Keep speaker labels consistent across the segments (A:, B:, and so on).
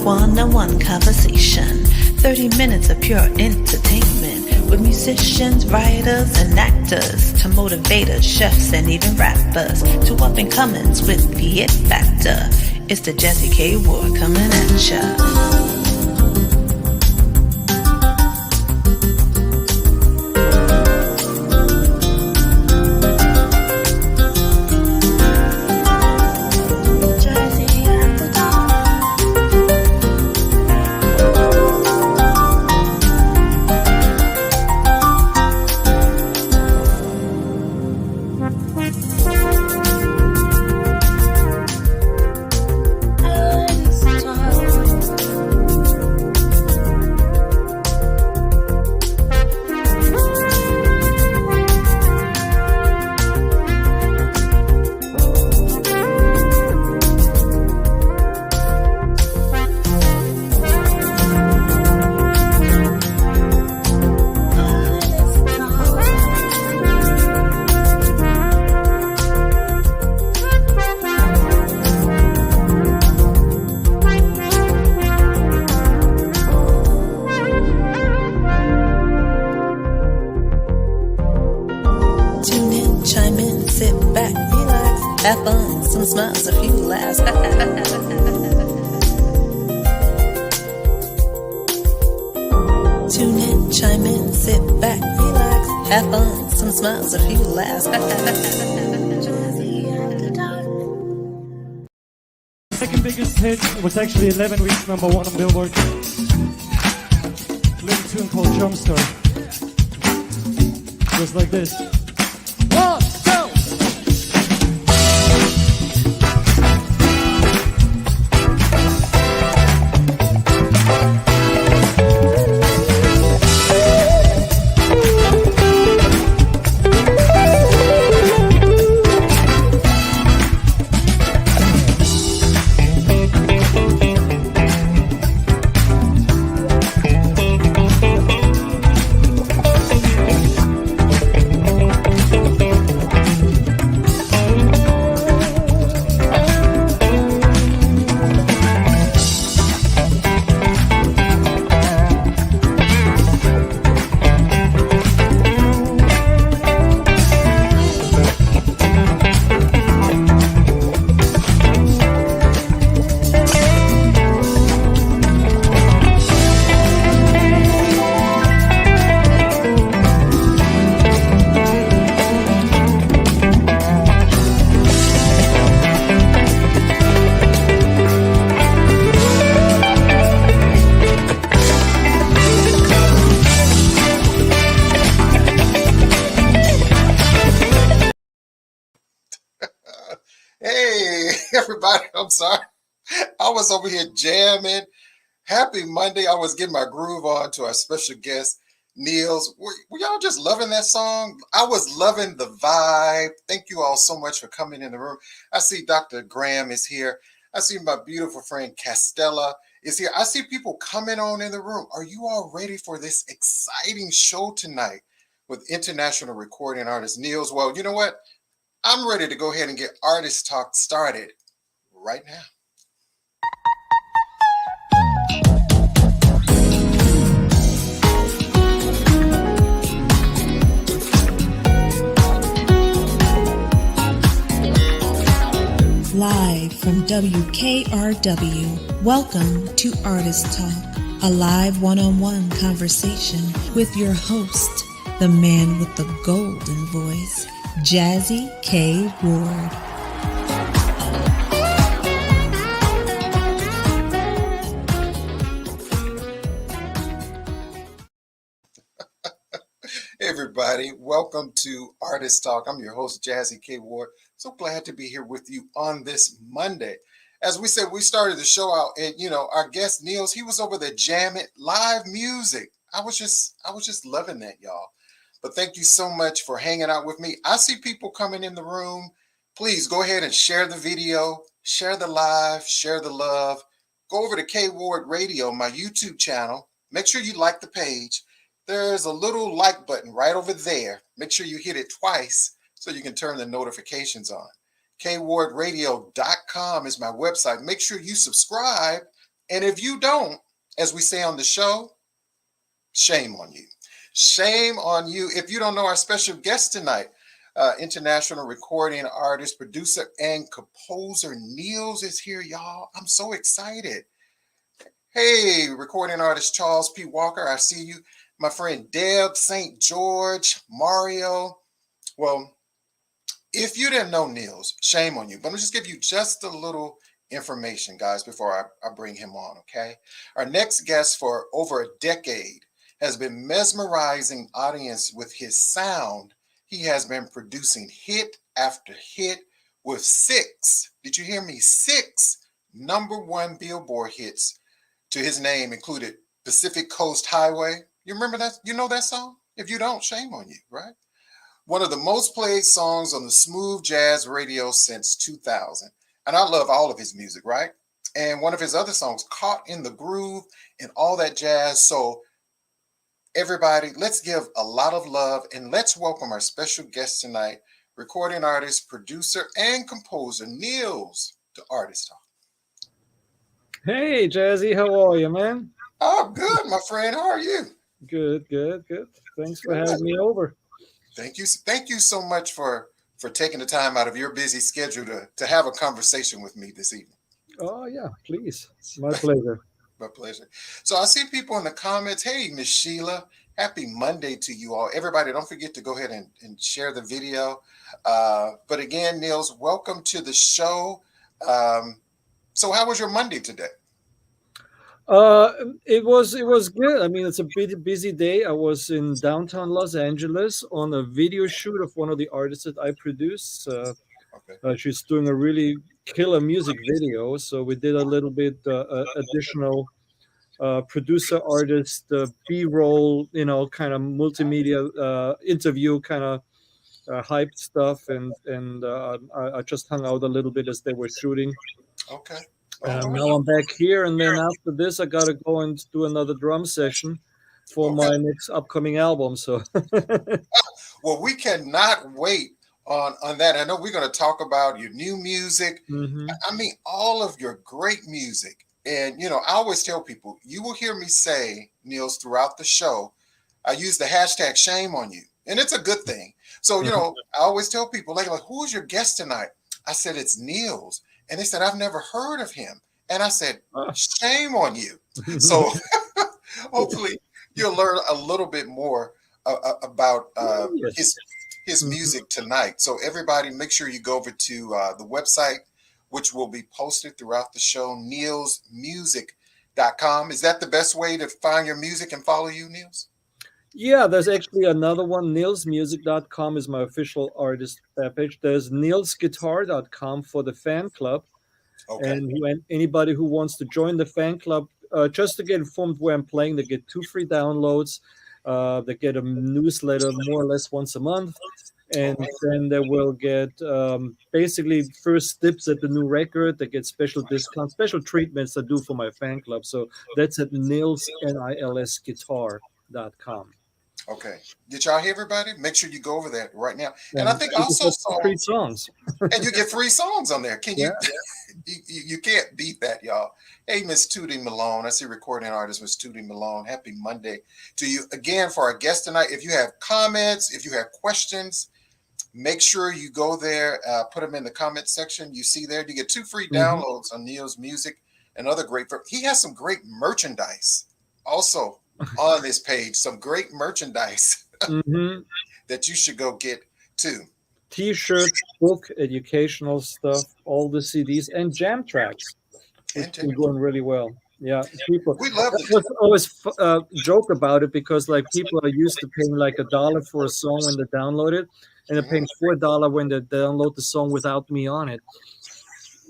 A: One-on-one conversation, 30 minutes of pure entertainment with musicians, writers, and actors to motivators, chefs, and even rappers to up-and-comings with the it factor. It's the Jazzy K Ward coming at ya. Have fun, some smiles, a few laughs. Tune in, chime in, sit back, relax. Have fun, some smiles, a few laughs.
B: Second biggest hit was actually 11 weeks #1 on Billboard. A little tune called Jumpstart. Just like this. One, go!
C: Everybody, I'm sorry. I was over here jamming. Happy Monday. I was getting my groove on to our special guest, NILS. Were y'all just loving that song? I was loving the vibe. Thank you all so much for coming in the room. I see Dr. Graham is here. I see my beautiful friend Castella is here. I see people coming on in the room. Are you all ready for this exciting show tonight with international recording artist NILS? Well, you know what? I'm ready to go ahead and get Artist Talk started right now.
A: from WKRW. Welcome to Artist Talk, a live one-on-one conversation with your host, the man with the golden voice, Jazzie K. Ward.
C: Hey everybody, welcome to Artist Talk. I'm your host, Jazzie K. Ward. So glad to be here with you on this Monday. As we said, we started the show out, and our guest Nils, he was over there jamming live music. I was just loving that, y'all. But thank you so much for hanging out with me. I see people coming in the room. Please go ahead and share the video, share the live, share the love. Go over to K Ward Radio, my YouTube channel. Make sure you like the page. There's a little like button right over there. Make sure you hit it twice so you can turn the notifications on. KWardRadio.com is my website. Make sure you subscribe. And if you don't, as we say on the show, shame on you. Shame on you. If you don't know our special guest tonight, international recording artist, producer, and composer NILS is here, y'all. I'm so excited. Hey, recording artist Charles P. Walker, I see you. My friend Deb St. George, Mario. Well, if you didn't know NILS, shame on you. But I'm just give you just a little information, guys, before I bring him on, okay? Our next guest for over a decade has been mesmerizing audience with his sound. He has been producing hit after hit with 6, did you hear me, 6 #1 Billboard hits to his name, included Pacific Coast Highway. You remember that? You know that song? If you don't, shame on you, right? One of the most played songs on the smooth jazz radio since 2000. And I love all of his music, right? And one of his other songs, Caught in the Groove and all that jazz. So everybody, let's give a lot of love and let's welcome our special guest tonight, recording artist, producer, and composer, NILS, to Artist Talk.
D: Hey, Jazzie, how are you, man?
C: Oh, good, my friend. How are you?
D: Good. Thanks for having me over.
C: Thank you so much for taking the time out of your busy schedule to have a conversation with me this evening.
D: Oh, yeah, please. My pleasure.
C: My pleasure. So I see people in the comments. Hey, Miss Sheila, happy Monday to you all. Everybody, don't forget to go ahead and share the video. But again, NILS, welcome to the show. So how was your Monday today?
D: It was good. I mean, it's a bit busy day. I was in downtown Los Angeles on a video shoot of one of the artists that I produce.
C: Okay.
D: She's doing a really killer music video, so we did a little bit additional producer artist B-roll, kind of multimedia interview kind of hyped stuff, and I just hung out a little bit as they were shooting.
C: Okay.
D: Now I'm back here, and then after this, I gotta go and do another drum session for my next upcoming album. So,
C: well, we cannot wait on that. I know we're going to talk about your new music.
D: Mm-hmm.
C: I mean, all of your great music. And I always tell people, you will hear me say, NILS, throughout the show, I use the hashtag shame on you, and it's a good thing. So I always tell people, like, who's your guest tonight? I said it's NILS. And they said, I've never heard of him. And I said, shame on you. So hopefully you'll learn a little bit more about his music tonight. So everybody, make sure you go over to the website, which will be posted throughout the show, nilsmusic.com. Is that the best way to find your music and follow you, NILS?
D: Yeah, there's actually another one. nilsmusic.com is my official artist page. There's nilsguitar.com for the fan club.
C: Okay.
D: And anybody who wants to join the fan club, just to get informed where I'm playing, they get 2 free downloads. They get a newsletter more or less once a month. And then they will get basically first dips at the new record. They get special discounts, special treatments I do for my fan club. So that's at nilsguitar.com.
C: Okay. Did y'all hear everybody? Make sure you go over there right now. And I think also
D: free songs.
C: And you get free songs on there. Can you? You can't beat that, y'all. Hey, Miss Tootie Malone. I see recording artist Miss Tootie Malone. Happy Monday to you again for our guest tonight. If you have comments, if you have questions, Make sure you go there, put them in the comment section. You see there, you get 2 free
D: Hmm.
C: downloads on Neil's music and other great. He has some great merchandise also on this page. Some great merchandise
D: Hmm.
C: that you should go get too.
D: T-shirts, book, educational stuff, all the CDs, and jam tracks, which
C: And
D: been going really well. Yeah, people
C: we love
D: I
C: the.
D: was always joke about it because like people are used to paying like $1 for a song when they download it, and they're
C: Mhm.
D: paying $4 when they download the song without me on it,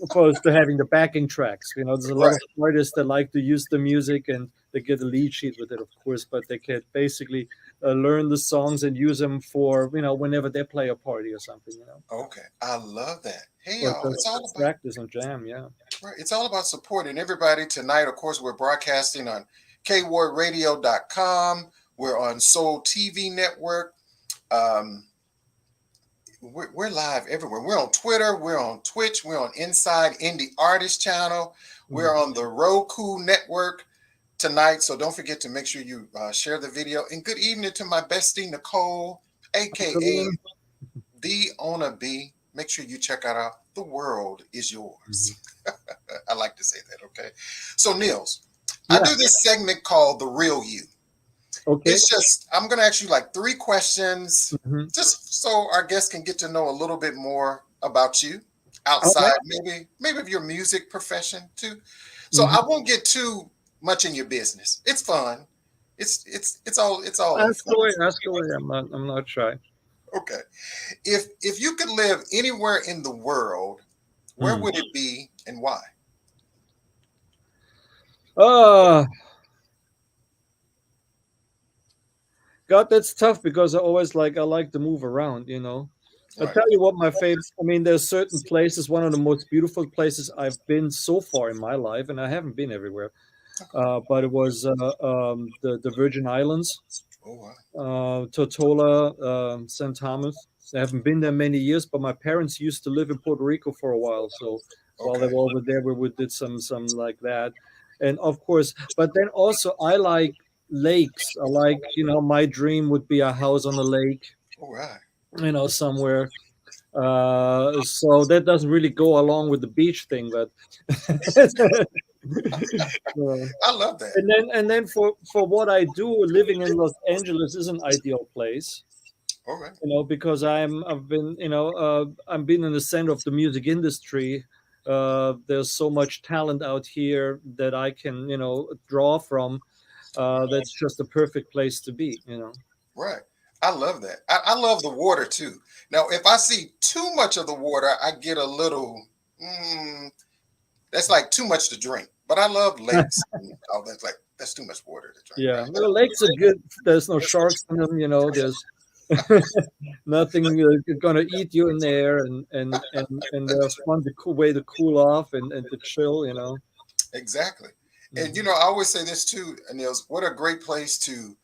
D: opposed to having the backing tracks. You know, there's a lot
C: Right.
D: of artists that like to use the music and they get a lead sheet with it, of course, but they can basically learn the songs and use them for whenever they play a party or something,
C: Okay. I love that. Hey
D: or
C: y'all, it's
D: just
C: all about
D: practice and jam. Yeah.
C: right. It's all about supporting everybody tonight. Of course, we're broadcasting on kwaradio.com. We're on Soul TV Network. Um, we're live everywhere. We're on Twitter. We're on Twitch. We're on Inside Indie Artist Channel. We're on the Roku Network tonight. So don't forget to make sure you share the video. And good evening to my bestie, Nicole, aka
D: Mhm.
C: The Owner B. Make sure you check out our The World Is Yours. I like to say that, okay? So, Nils, I
D: Yeah.
C: do this segment called The Real You.
D: Okay.
C: It's just, I'm going to ask you like 3 questions
D: Mhm.
C: just so our guests can get to know a little bit more about you
D: All right.
C: outside, maybe of your music profession too. So
D: Mhm.
C: I won't get too much in your business. It's fun. It's all in
D: Ask
C: fun.
D: away. Ask away. I'm not shy.
C: Okay. If you could live anywhere in the world, where
D: Mm.
C: would it be and why?
D: Uh God, that's tough because I like to move around. I'll
C: Right.
D: tell you what my favorite. I mean, there's certain places. One of the most beautiful places I've been so far in my life, and I haven't been everywhere.
C: Okay.
D: But it was the Virgin Islands,
C: Oh, wow.
D: Tortola, St. Thomas. I haven't been there many years, but my parents used to live in Puerto Rico for a while. So while they
C: Okay.
D: were over there, we did some like that, and of course, but then also I like lakes. I like my dream would be a house on a lake,
C: All right.
D: somewhere. So that doesn't really go along with the beach thing, but uh,
C: I love that.
D: and then for what I do, living in Los Angeles is an ideal place.
C: All right.
D: Because I've been in the center of the music industry. There's so much talent out here that I can draw from. That's just a perfect place to be.
C: Right. I love that. I love the water too. Now, if I see too much of the water, I get a little, that's like too much to drink. But I love lakes. And all that's like, that's too much water to drink,
D: Yeah,
C: right?
D: the lakes are good. There's no sharks in them. There's nothing gonna eat you in there, and they're fun to cool way to cool off and to chill.
C: Exactly. And,
D: Mhm.
C: I always say this too, Niels, what a great place to,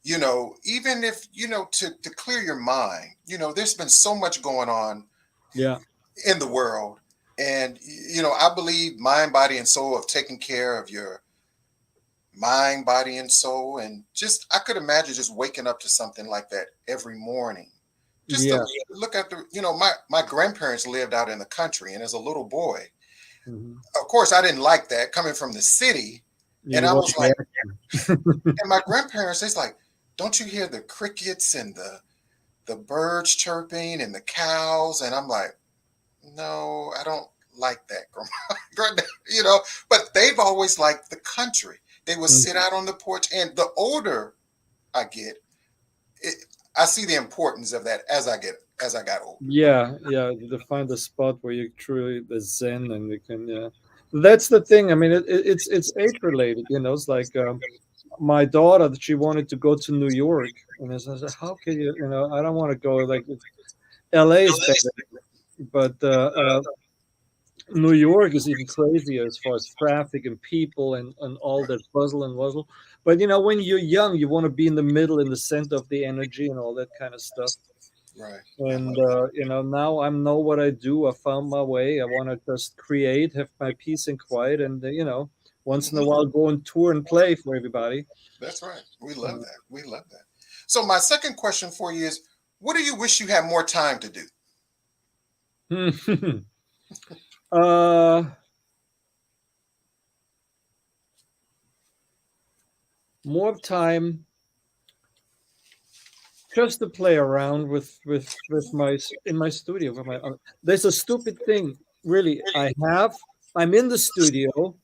C: even if, to clear your mind. There's been so much going on
D: Yeah.
C: in the world. And, I believe mind, body, and soul of taking care of your mind, body, and soul. And just, I could imagine just waking up to something like that every morning. Just to
D: Yeah.
C: look at my grandparents lived out in the country. And as a little boy,
D: Mhm.
C: of course, I didn't like that coming from the city. And
D: You
C: I
D: want
C: was like,
D: the action.
C: and my grandparents, it's like, don't you hear the crickets and the birds chirping and the cows? And I'm like, no, I don't like that, grandma. But they've always liked the country. They would sit
D: Mhm.
C: out on the porch. And the older I get, it, I see the importance of that as I got older.
D: Yeah, yeah, to find a spot where you truly the zen and you can, yeah. That's the thing. I mean, it's age related. It's like my daughter. She wanted to go to New York, and I said, "How can you? I don't want to go. Like L.A. is better, but New York is even crazier as far as traffic and people and all
C: Right,
D: that puzzle and wuzzle. But when you're young, you want to be in the middle, in the center of the energy and all that kind of stuff.
C: right. I
D: And
C: love that.
D: now I know what I do. I found my way. I want to just create, have my peace and quiet, and once in a
C: Mhm.
D: while go on tour and play for everybody.
C: That's right. We love
D: Uh,
C: that. We love that. So my second question for you is, What do you wish you had more time to do?
D: uh, more time just to play around with my in my studio. With my there's a stupid thing, really. I'm in the studio.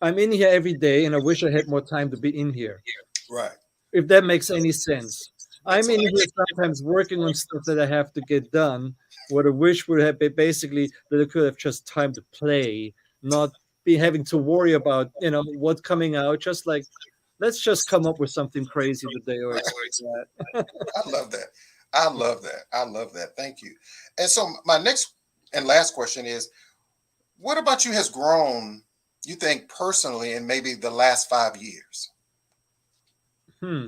D: I'm in here every day, and I wish I had more time to be in here.
C: Right.
D: If that makes any sense.
C: Makes
D: I'm
C: a
D: in
C: lot
D: here sometimes working on stuff that I have to get done. What I wish would have been basically that I could have just time to play, not be having to worry about, what's coming out. Just like, let's just come up with something crazy today or expect that.
C: I love that. I love that. I love that. Thank you. And so my next and last question is, what about you has grown, you think personally, in maybe the last 5 years?
D: Hmm.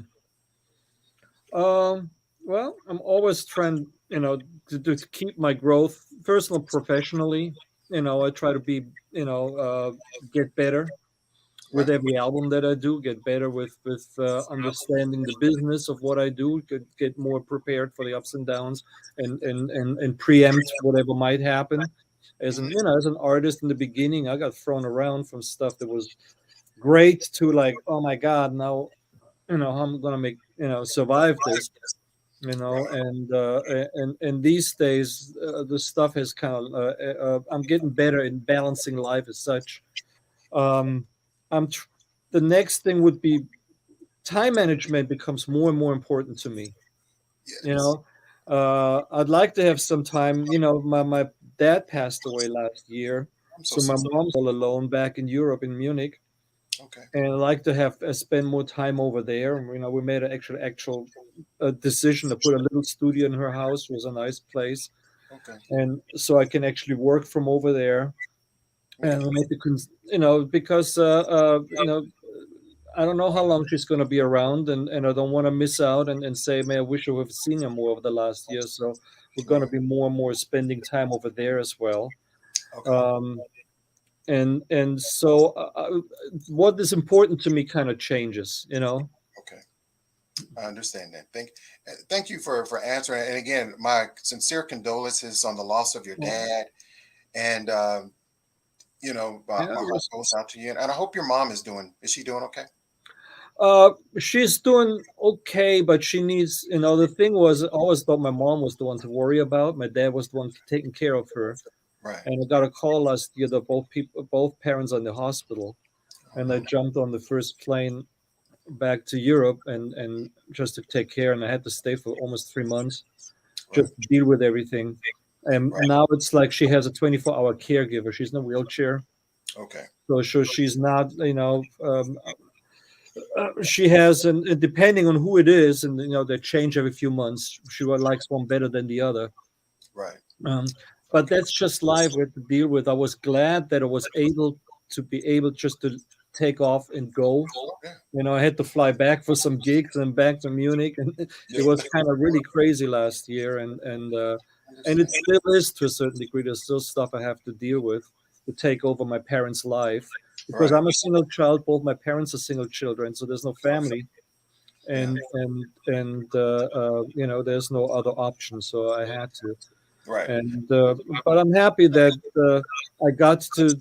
D: Um, well, I'm always trying, to keep my growth personal, professionally. I try to be, get better with
C: Right.
D: every album that I do, get better with understanding the business of what I do, get more prepared for the ups and downs, and preempt whatever might happen.
C: Mhm.
D: As an artist in the beginning, I got thrown around from stuff that was great to like, oh my God, now how I'm gonna make survive this.
C: Right.
D: And these days the stuff has kind of I'm getting better in balancing life as such. um, the next thing would be time management becomes more and more important to me. You
C: Yes.
D: know, I'd like to have some time. My dad passed away last year,
C: I'm so
D: so my
C: sorry.
D: mom's all alone back in Europe in Munich,
C: Okay.
D: and I'd like to have spend more time over there. And we made an actual decision to put a little studio in her house. It was a nice place,
C: Okay.
D: and so I can actually work from over there.
C: Okay.
D: And maybe because I don't know how long she's going to be around, and I don't want to miss out and say, man, I wish I would have seen her more over the last year. So we're going to
C: Right.
D: be more and more spending time over there as well.
C: Okay.
D: Um, and so what is important to me kind of changes.
C: Okay. I understand that. Thank you for answering. And again, my sincere condolences on the loss of your
D: Well,
C: dad. And
D: yeah,
C: my heart goes out to you. And I hope your mom is doing. Is she doing okay?
D: she's doing okay, but she needs, the thing was, I always thought my mom was the one to worry about. My dad was the one taking care of her.
C: Right.
D: And I got a call last year that both parents are in the hospital.
C: Oh
D: And I
C: no.
D: jumped on the first plane back to Europe and just to take care. And I had to stay for almost 3 months
C: Right.
D: just to deal with everything. And
C: Right.
D: now it's like she has a 24-hour caregiver. She's in a wheelchair.
C: Okay.
D: So she's not, she has, and depending on who it is, and they change every few months. She likes one better than the other.
C: Right.
D: Um, but
C: Okay.
D: that's just life we have to deal with. I was glad that I was able to be able just to take off and go.
C: Yeah.
D: I had to fly back for some gigs and back to Munich, and it
C: Yeah.
D: was kind of really crazy last year.
C: I
D: And it
C: understand.
D: still is to a certain degree. There's still stuff I have to deal with to take over my parents' life because
C: Right.
D: I'm a single child. Both my parents are single children, so there's no
C: Okay.
D: family,
C: Yeah.
D: and there's no other option. So I had to.
C: Right.
D: And but I'm happy that I got to.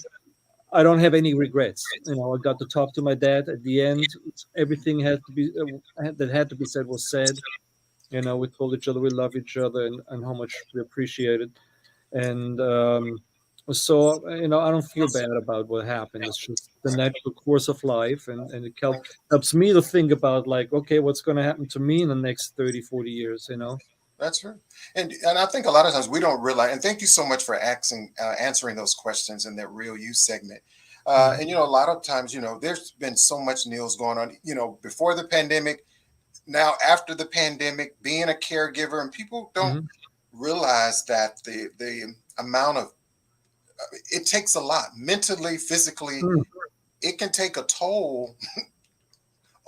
D: I don't have any regrets. I got to talk to my dad at the end. Everything had to be that had to be said was said. We told each other we love each other and how much we appreciate it. And so I don't feel bad about what happened. It's just the
C: Right.
D: natural course of life, and it
C: Right.
D: helps me to think about, like, okay, what's going to happen to me in the next 30, 40 years.
C: That's right. And I think a lot of times we don't realize. And thank you so much for answering those questions in that real you segment.
D: Mhm.
C: And a lot of times, there's been so much Neil's going on. Before the pandemic, now after the pandemic, being a caregiver, and people don't
D: Mhm.
C: realize that the amount of it takes a lot mentally, physically.
D: Mhm.
C: It can take a toll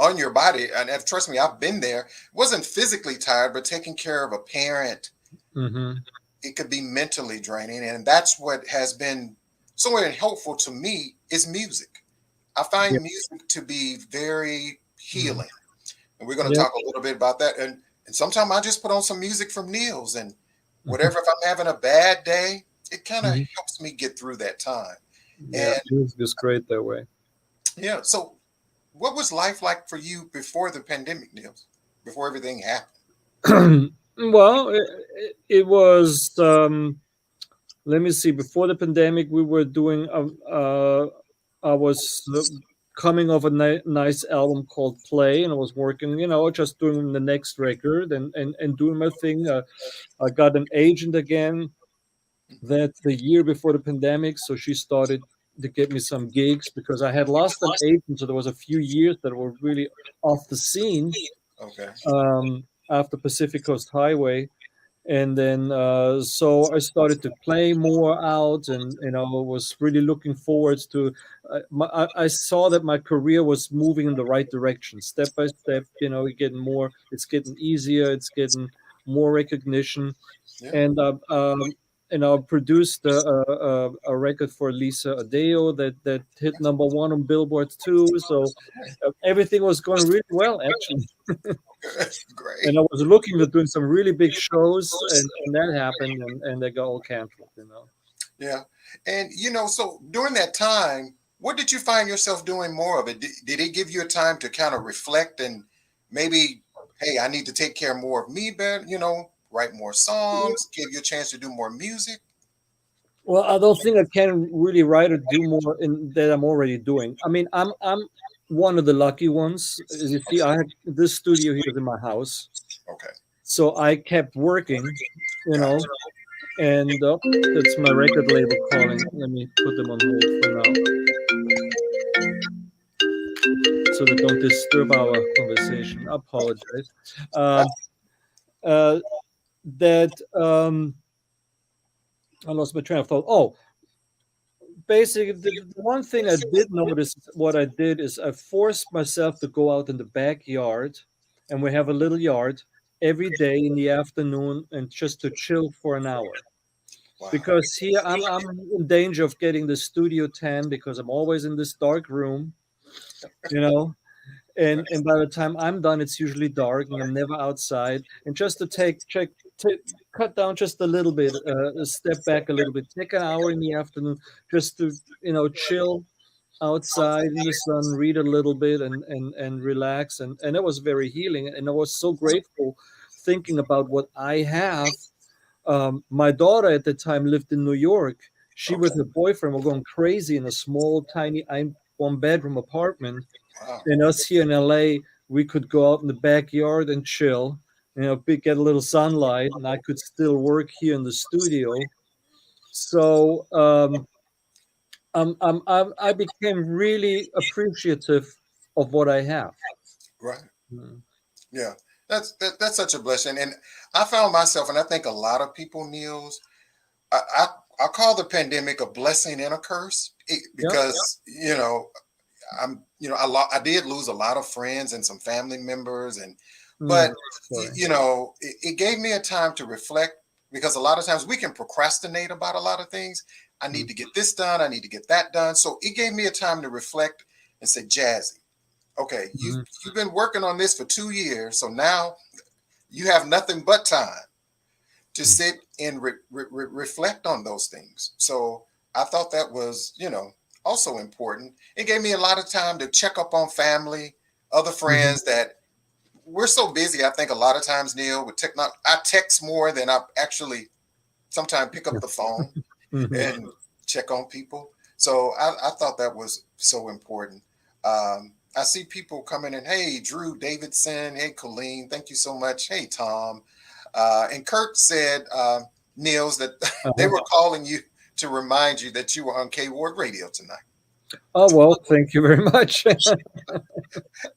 C: on your body. And trust me, I've been there. Wasn't physically tired, but taking care of a parent,
D: Mhm.
C: it could be mentally draining. And that's what has been so helpful to me is music. I
D: Yeah.
C: find music to be very
D: Mhm.
C: healing. And we're going to
D: Yeah.
C: talk a little bit about that. And And sometimes I just put on some music from Nils, and whatever, if I'm having a bad day, it kind of
D: Mhm.
C: helps me get through that time.
D: Yeah,
C: And
D: music is great that way.
C: yeah, so what was life like for you before the pandemic, Nils? Before everything happened?
D: Well, it was. Let me see. Before the pandemic, we were doing. I was coming off a nice album called Play, and I was working. Just doing the next record and doing my thing. I got an agent again that the year before the pandemic, so she started to get me some gigs because I had lost an agent. So there was a few years that were really off the scene
C: Okay.
D: after Pacific Coast Highway, and then so I started to play more out, and was really looking forward to. I saw that my career was moving in the right direction, step by step. It's getting easier, it's getting more recognition,
C: Yeah.
D: and I produced a record for Lisa Adeo that hit number one on Billboard too. So everything was going really well actually,
C: Great.
D: and I was looking at doing some really big shows, and that happened, and they got all canceled.
C: Yeah. And so during that time, what did you find yourself doing more of it? Did it give you a time to kind of reflect and maybe, hey, I need to take care more of me better, write more songs, give you a chance to do more music?
D: Well, I don't think I can really write or do more in that I'm already doing. I mean, I'm one of the lucky ones. As you see, I have this studio here in my house,
C: Okay.
D: so I kept working, you
C: Gotcha.
D: know, and that's my record label calling. Let me put them on hold for now, so they don't disturb our conversation. I apologize. Um, uh, that I lost my train of thought. Oh, basically, the one thing I did notice, what I did is I forced myself to go out in the backyard, and we have a little yard every day in the afternoon, and just to chill for an hour.
C: Wow.
D: Because here I'm in danger of getting the studio tan because I'm always in this dark room, you know. And by the time I'm done, it's usually dark, and I'm never outside. And just to cut down just a little bit, step back a little bit, take an hour in the afternoon just to chill outside in the sun, read a little bit, and relax. And it was very healing. And I was so grateful thinking about what I have. My daughter at the time lived in New York. She
C: Okay.
D: with her boyfriend were going crazy in a small, tiny one-bedroom apartment,
C: Wow.
D: and us here in LA, we could go out in the backyard and chill, get a little sunlight, and I could still work here in the studio. So I became really appreciative of what I have.
C: Right.
D: Mm.
C: Yeah. That's such a blessing. And I found myself, and I think a lot of people, Niels, I call the pandemic a blessing and a curse
D: Yep.
C: because, I did lose a lot of friends and some family members, but
D: Mm, sorry.
C: it gave me a time to reflect because a lot of times we can procrastinate about a lot of things. I need
D: Mm,
C: to get this done. I need to get that done. So it gave me a time to reflect and say, Jazzy, okay,
D: mhm,
C: you've been working on this for 2 years, so now you have nothing but time to
D: mm,
C: sit and reflect on those things. So I thought that was, also important. It gave me a lot of time to check up on family, other
D: mhm,
C: friends that we're so busy. I think a lot of times, Neil, with technology, I text more than I actually sometimes pick up the phone
D: mhm.
C: and check on people. So I thought that was so important. I see people coming in. Hey, Drew Davidson. Hey, Colleen. Thank you so much. Hey, Tom. And Kurt said, Niels, that they
D: Uh-huh.
C: were calling you to remind you that you were on K Ward Radio tonight.
D: Oh well, thank you very much.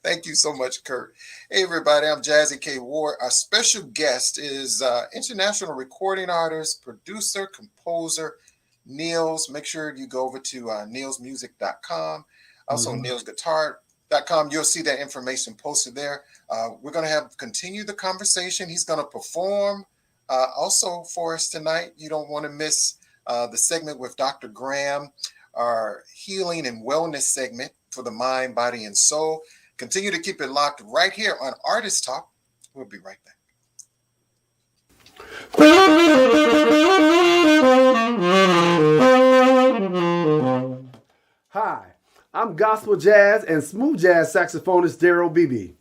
C: Thank you so much, Kurt. Hey, everybody. I'm Jazzy K Ward. Our special guest is international recording artist, producer, composer, Niels. Make sure you go over to nilsmusic.com. Also,
D: Mhm,
C: nilsguitar.com. You'll see that information posted there. We're going to continue the conversation. He's going to perform also for us tonight. You don't want to miss the segment with Dr. Graham, our healing and wellness segment for the mind, body, and soul. Continue to keep it locked right here on Artist Talk. We'll be right back.
E: Hi, I'm gospel jazz and smooth jazz saxophonist Daryl Beebe.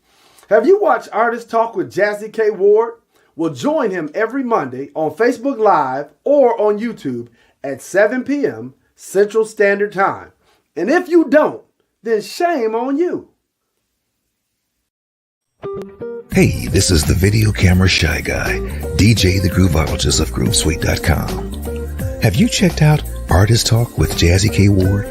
E: Have you watched Artist Talk with Jazzy K. Ward? Well, join him every Monday on Facebook Live or on YouTube at 7 p.m. Central Standard Time. And if you don't, then shame on you.
F: Hey, this is the video camera shy guy, DJ the Groovologist of GrooveSuite.com. Have you checked out Artist Talk with Jazzy K. Ward?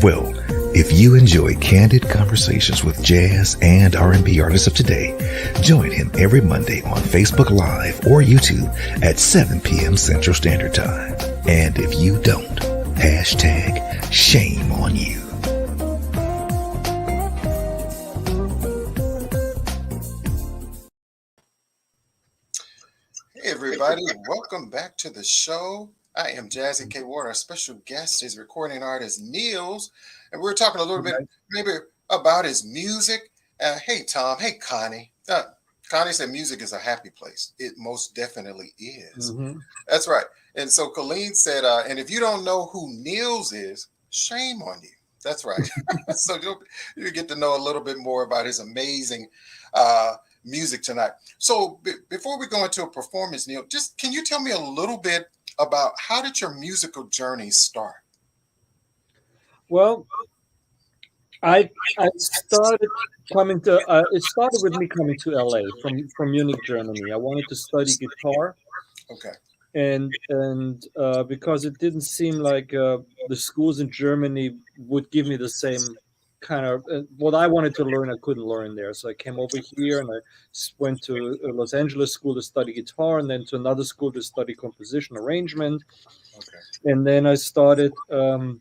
F: Well, if you enjoy candid conversations with jazz and R&B artists of today, join him every Monday on Facebook Live or YouTube at 7 p.m. Central Standard Time. And if you don't, hashtag shame on you.
C: Hey everybody, welcome back to the show. I am Jazzy K. Ward. Our special guest is recording artist NILS, and we're talking a little bit maybe about his music. Hey Tom, hey Connie. Connie said music is a happy place. It most definitely is. That's right. And so Colleen said, and if you don't know who NILS is, shame on you. That's right. So you'll get to know a little bit more about his amazing music tonight. So before we go into a performance, Neil, just can you tell me a little bit about how did your musical journey start?
D: Well, I started coming to it started with me coming to LA from Munich, Germany. I wanted to study guitar.
C: Okay.
D: And because it didn't seem like the schools in Germany would give me the same kind of what I wanted to learn, I couldn't learn there. So I came over here and I went to Los Angeles school to study guitar, and then to another school to study composition arrangement.
C: Okay.
D: And then I started, I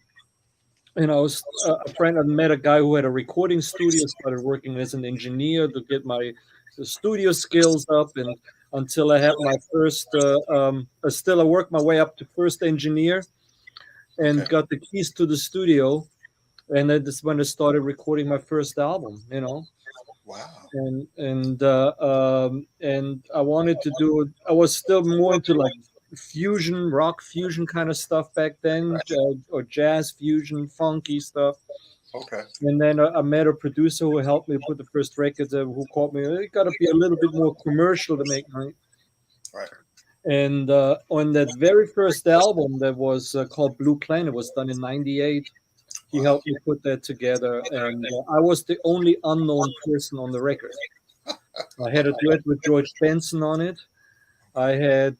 D: was a friend. I met a guy who had a recording studio. Started working as an engineer to get my studio skills up, and until I had my first, I worked my way up to first engineer, and got the keys to the studio. And that's when I started recording my first album,
C: Wow.
D: And I wanted to do it. I was still more into like fusion, rock fusion kind of stuff back then, or jazz fusion, funky stuff.
C: Okay.
D: And then I met a producer who helped me put the first record, who called me, it got to be a little bit more commercial to make money.
C: Right.
D: And on that very first album that was called Blue Planet, was done in '98. He helped me put that together, and I was the only unknown person on the record. I had a duet with George Benson on it. I had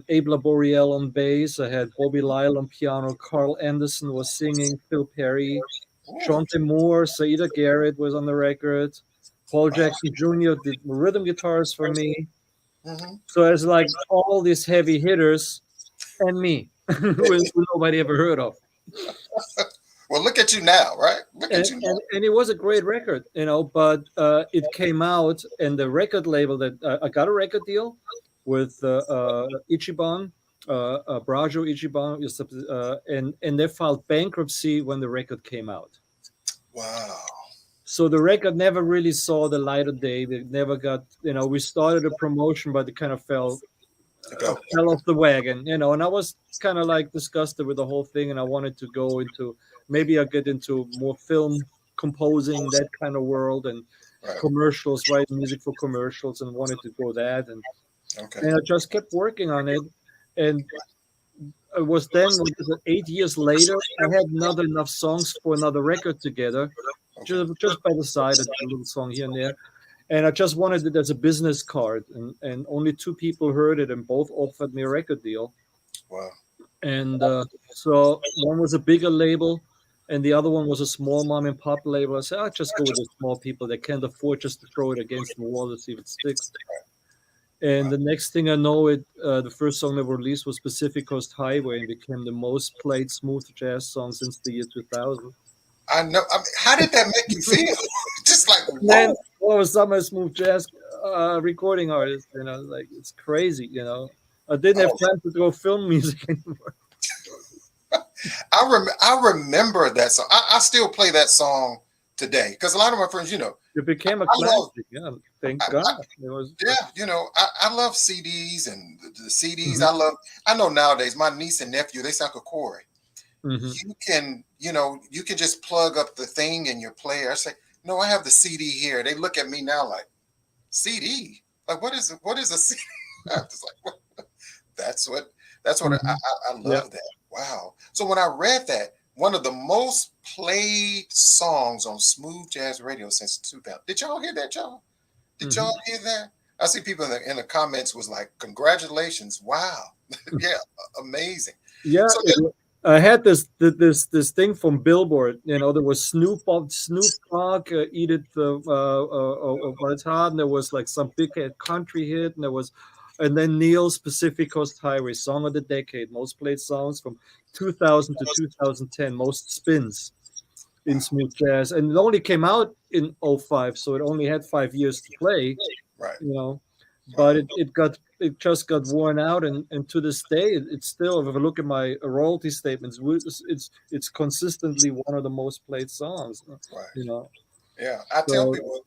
D: Abe Laboriel on bass. I had Bobby Lyle on piano. Carl Anderson was singing. Phil Perry, Chante Moore, Saida Garrett was on the record. Paul Jackson Jr. did rhythm guitars for me. So it's like all these heavy hitters and me, who nobody ever heard of.
C: Well, look at you now, right? Look at you now.
D: And it was a great record, but it came out, and the record label that I got a record deal with Ichiban, Brajo Ichiban, and they filed bankruptcy when the record came out.
C: Wow.
D: So the record never really saw the light of day. They never got, we started a promotion, but it kind of fell off the wagon, and I was kind of like disgusted with the whole thing, and I wanted to go into, maybe I'll get into more film composing, that kind of world, and commercials, writing music for commercials, and wanted to go that, and I just kept working on it, and it was then 8 years later, I had not enough songs for another record together, just by the side, a little song here and there. And I just wanted it as a business card, and only 2 people heard it, and both offered me a record deal.
C: Wow.
D: And so one was a bigger label, and the other one was a small mom and pop label. I said, I'll just go with the small people that can't afford just to throw it against the wall to see if it sticks. And the next thing I know, the first song that was released was Pacific Coast Highway, and became the most played smooth jazz song since the year 2000.
C: I know. How did that make you feel? Just like, whoa.
D: Then all of a sudden, a smooth jazz recording artist, like, it's crazy, I didn't have time to go film music anymore.
C: I remember that song. I still play that song today. Because a lot of my friends,
D: It became a
C: I love,
D: classic. Yeah, thank
C: I,
D: God.
C: I,
D: It was.
C: yeah, I love CDs and the CDs.
D: Mhm,
C: I know nowadays my niece and nephew, they sound like Corey.
D: mhm.
C: You can just plug up the thing in your player. I say, no, I have the CD here. They look at me now like, CD? Like, what is a CD? I'm just like, what? That's what,
D: Mhm.
C: I
D: Yeah.
C: love that. Wow. So when I read that, one of the most played songs on Smooth Jazz Radio since 2000. Did y'all hear that, y'all? Did
D: Mhm.
C: y'all hear that? I see people in the comments was like, congratulations. Wow. Yeah, amazing.
D: Yeah,
C: So then,
D: I had this thing from Billboard. There was Snoop Dogg, Edith and there was like some big country hit, and then NILS Pacific Coast Highway Song of the Decade, most played songs from 2000 to 2010, most spins in
C: wow,
D: smooth jazz, and it only came out in '05, so it only had 5 years to play.
C: right.
D: you know but
C: Wow.
D: it just got worn out, and to this day it's still, if I look at my royalty statements, it's consistently one of the most played songs.
C: Right.
D: you know
C: Yeah. I tell
D: so
C: people,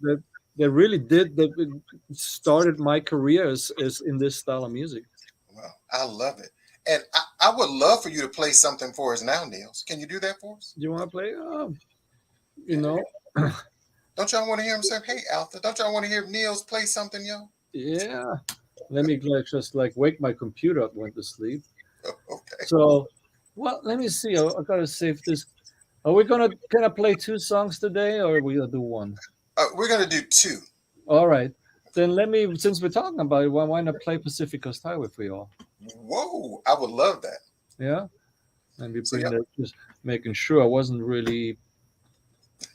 D: they really did that. It started my career as in this style of music.
C: wow, I love it. And I would love for you to play something for us now, Niels. Can you do that for us?
D: Do you want to play? You
C: Yeah.
D: know
C: Don't y'all want to hear him say, hey, Alpha, don't y'all want to hear Niels play something, yo?
D: yeah, let me just like wake my computer up, went to sleep.
C: Okay.
D: So, well, let me see. I gotta save this. Are we gonna play two songs today, or are we gonna do one?
C: We're going to do two.
D: All right. Then let me, since we're talking about it, why not play Pacific Coast Highway for you all?
C: Whoa. I would love that.
D: Yeah. Let me
C: So,
D: bring
C: yeah.
D: that. Just making sure I wasn't really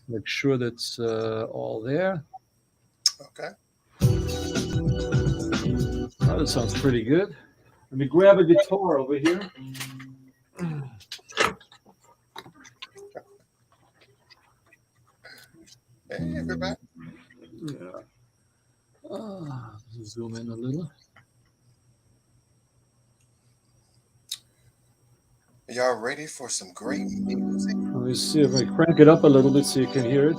D: make sure that's all there.
C: Okay.
D: Oh, that sounds pretty good. Let me grab a guitar over here.
C: Hey, everybody.
D: Yeah. Zoom in a little.
C: Are y'all ready for some great music?
D: Let me see if I crank it up a little bit so you can hear it.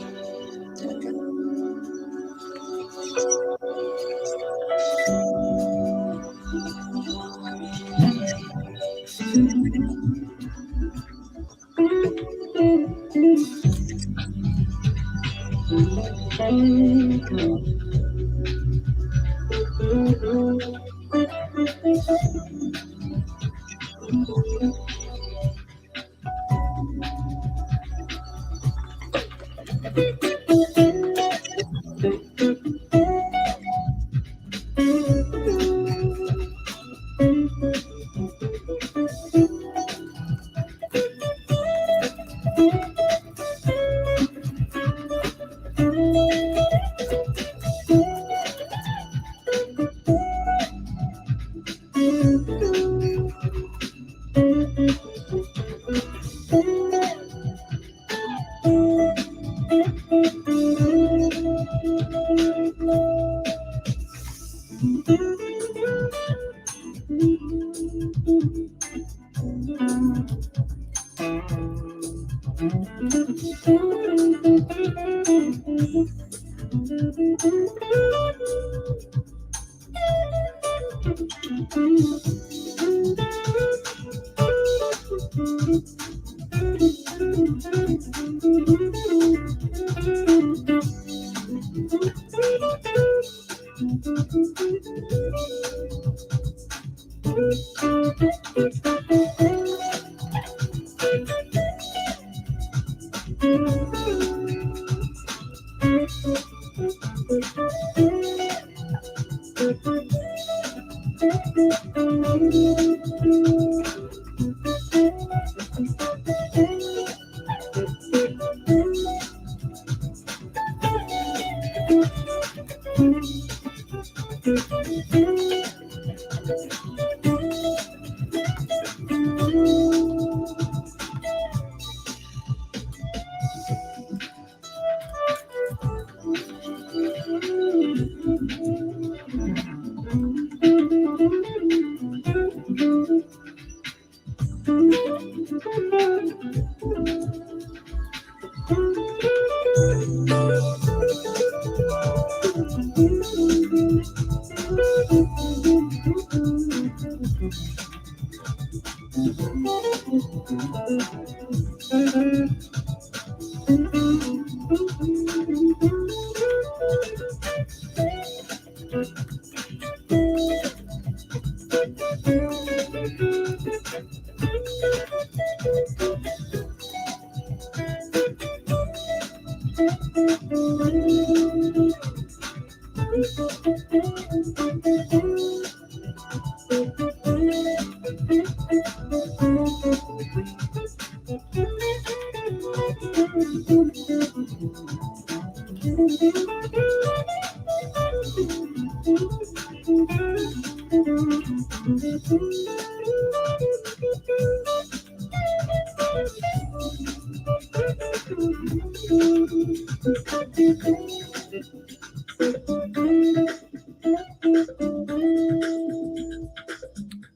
C: Okay.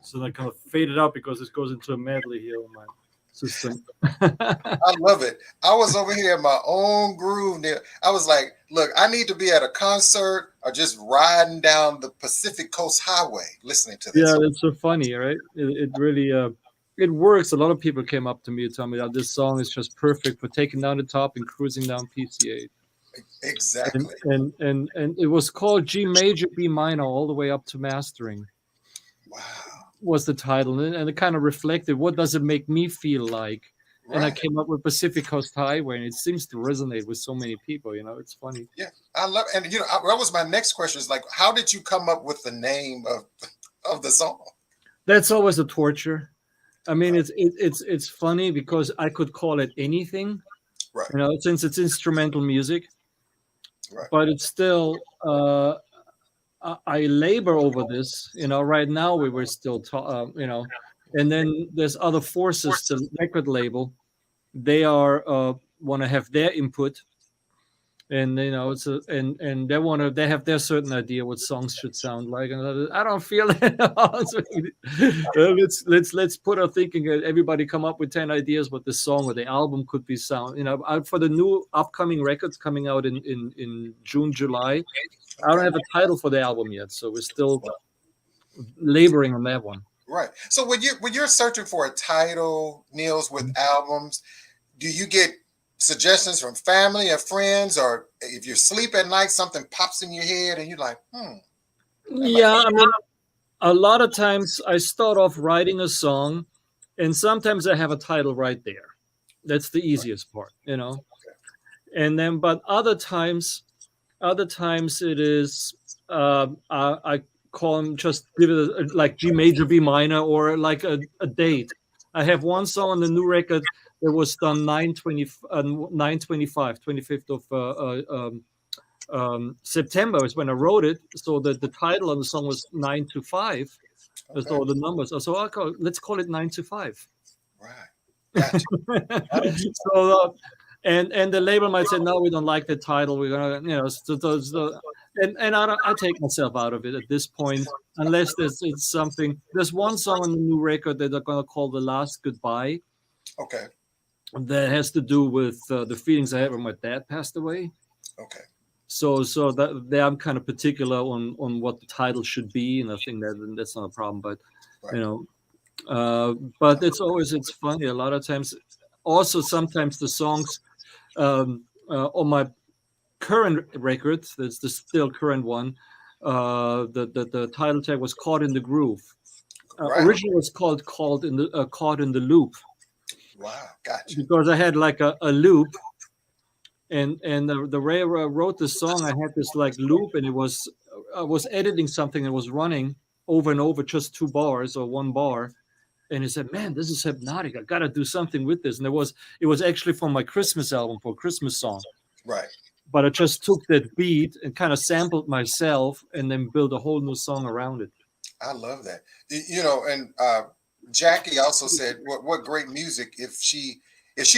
D: So that kind of faded out because it goes into a medley here on my system.
C: I love it. I was over here in my own groove. I was like, look, I need to be at a concert or just riding down the Pacific Coast Highway listening to this.
D: Yeah, that's so funny, right? It really it works. A lot of people came up to me and told me that this song is just perfect for taking down the top and cruising down PCA.
C: Exactly.
D: And it was called G major, B minor, all the way up to mastering.
C: Wow.
D: Was the title, and it kind of reflected what does it make me feel like.
C: Right.
D: And I came up with Pacific Coast Highway, and it seems to resonate with so many people. You know, it's funny.
C: Yeah, I love, and you know, that was my next question. Is like, how did you come up with the name of the song?
D: That's always a torture. I mean, it's funny because I could call it anything,
C: Right.
D: you know, since it's instrumental music.
C: Right.
D: But it's still I labor over this. You know, right now we were still you know, and then there's other forces. The record label, they are want to have their input, and you know, it's and they have their certain idea what songs should sound like, and I don't feel it. Let's put our thinking. Everybody come up with 10 ideas what the song or the album could be sound. You know, for the new upcoming records coming out in June, July. I don't have a title for the album yet, so we're still laboring on that one.
C: Right. So when you're searching for a title, Nils, with albums, do you get suggestions from family or friends, or if you sleep at night, something pops in your head and you're like,
D: Yeah, I mean, a lot of times I start off writing a song, and sometimes I have a title right there. That's the easiest part, you know. And then, but other times it is I call them, just give it like G major, B minor, or like a date. I have one song on the new record that was done 9/25, 25th of September is when I wrote it. So that the title of the song was 9 to 5. That's all the numbers. So let's call it 9 to 5.
C: right. Gotcha.
D: So and the label might say, no, we don't like the title. We're gonna, you know, and I take myself out of it at this point, unless it's something. There's one song on the new record that they're gonna call "The Last Goodbye."
C: Okay.
D: That has to do with the feelings I had when my dad passed away.
C: Okay.
D: So that there I'm kind of particular on what the title should be, and I think that's not a problem. But you know, but it's funny. A lot of times, also sometimes the songs on my current record, that's the still current one. The title tag was "Caught in the Groove." Originally, it was called "Caught in the Loop."
C: Wow, gotcha.
D: Because I had like a loop, and the way I wrote the song, I had this like loop, and I was editing something that was running over and over, just 2 bars or 1 bar, and he said, "Man, this is hypnotic. I got to do something with this." And it was actually from my Christmas album, for a Christmas song.
C: Right.
D: But I just took that beat and kind of sampled myself, and then built a whole new song around it.
C: I love that. You know, and Jackie also said, "What great music! If she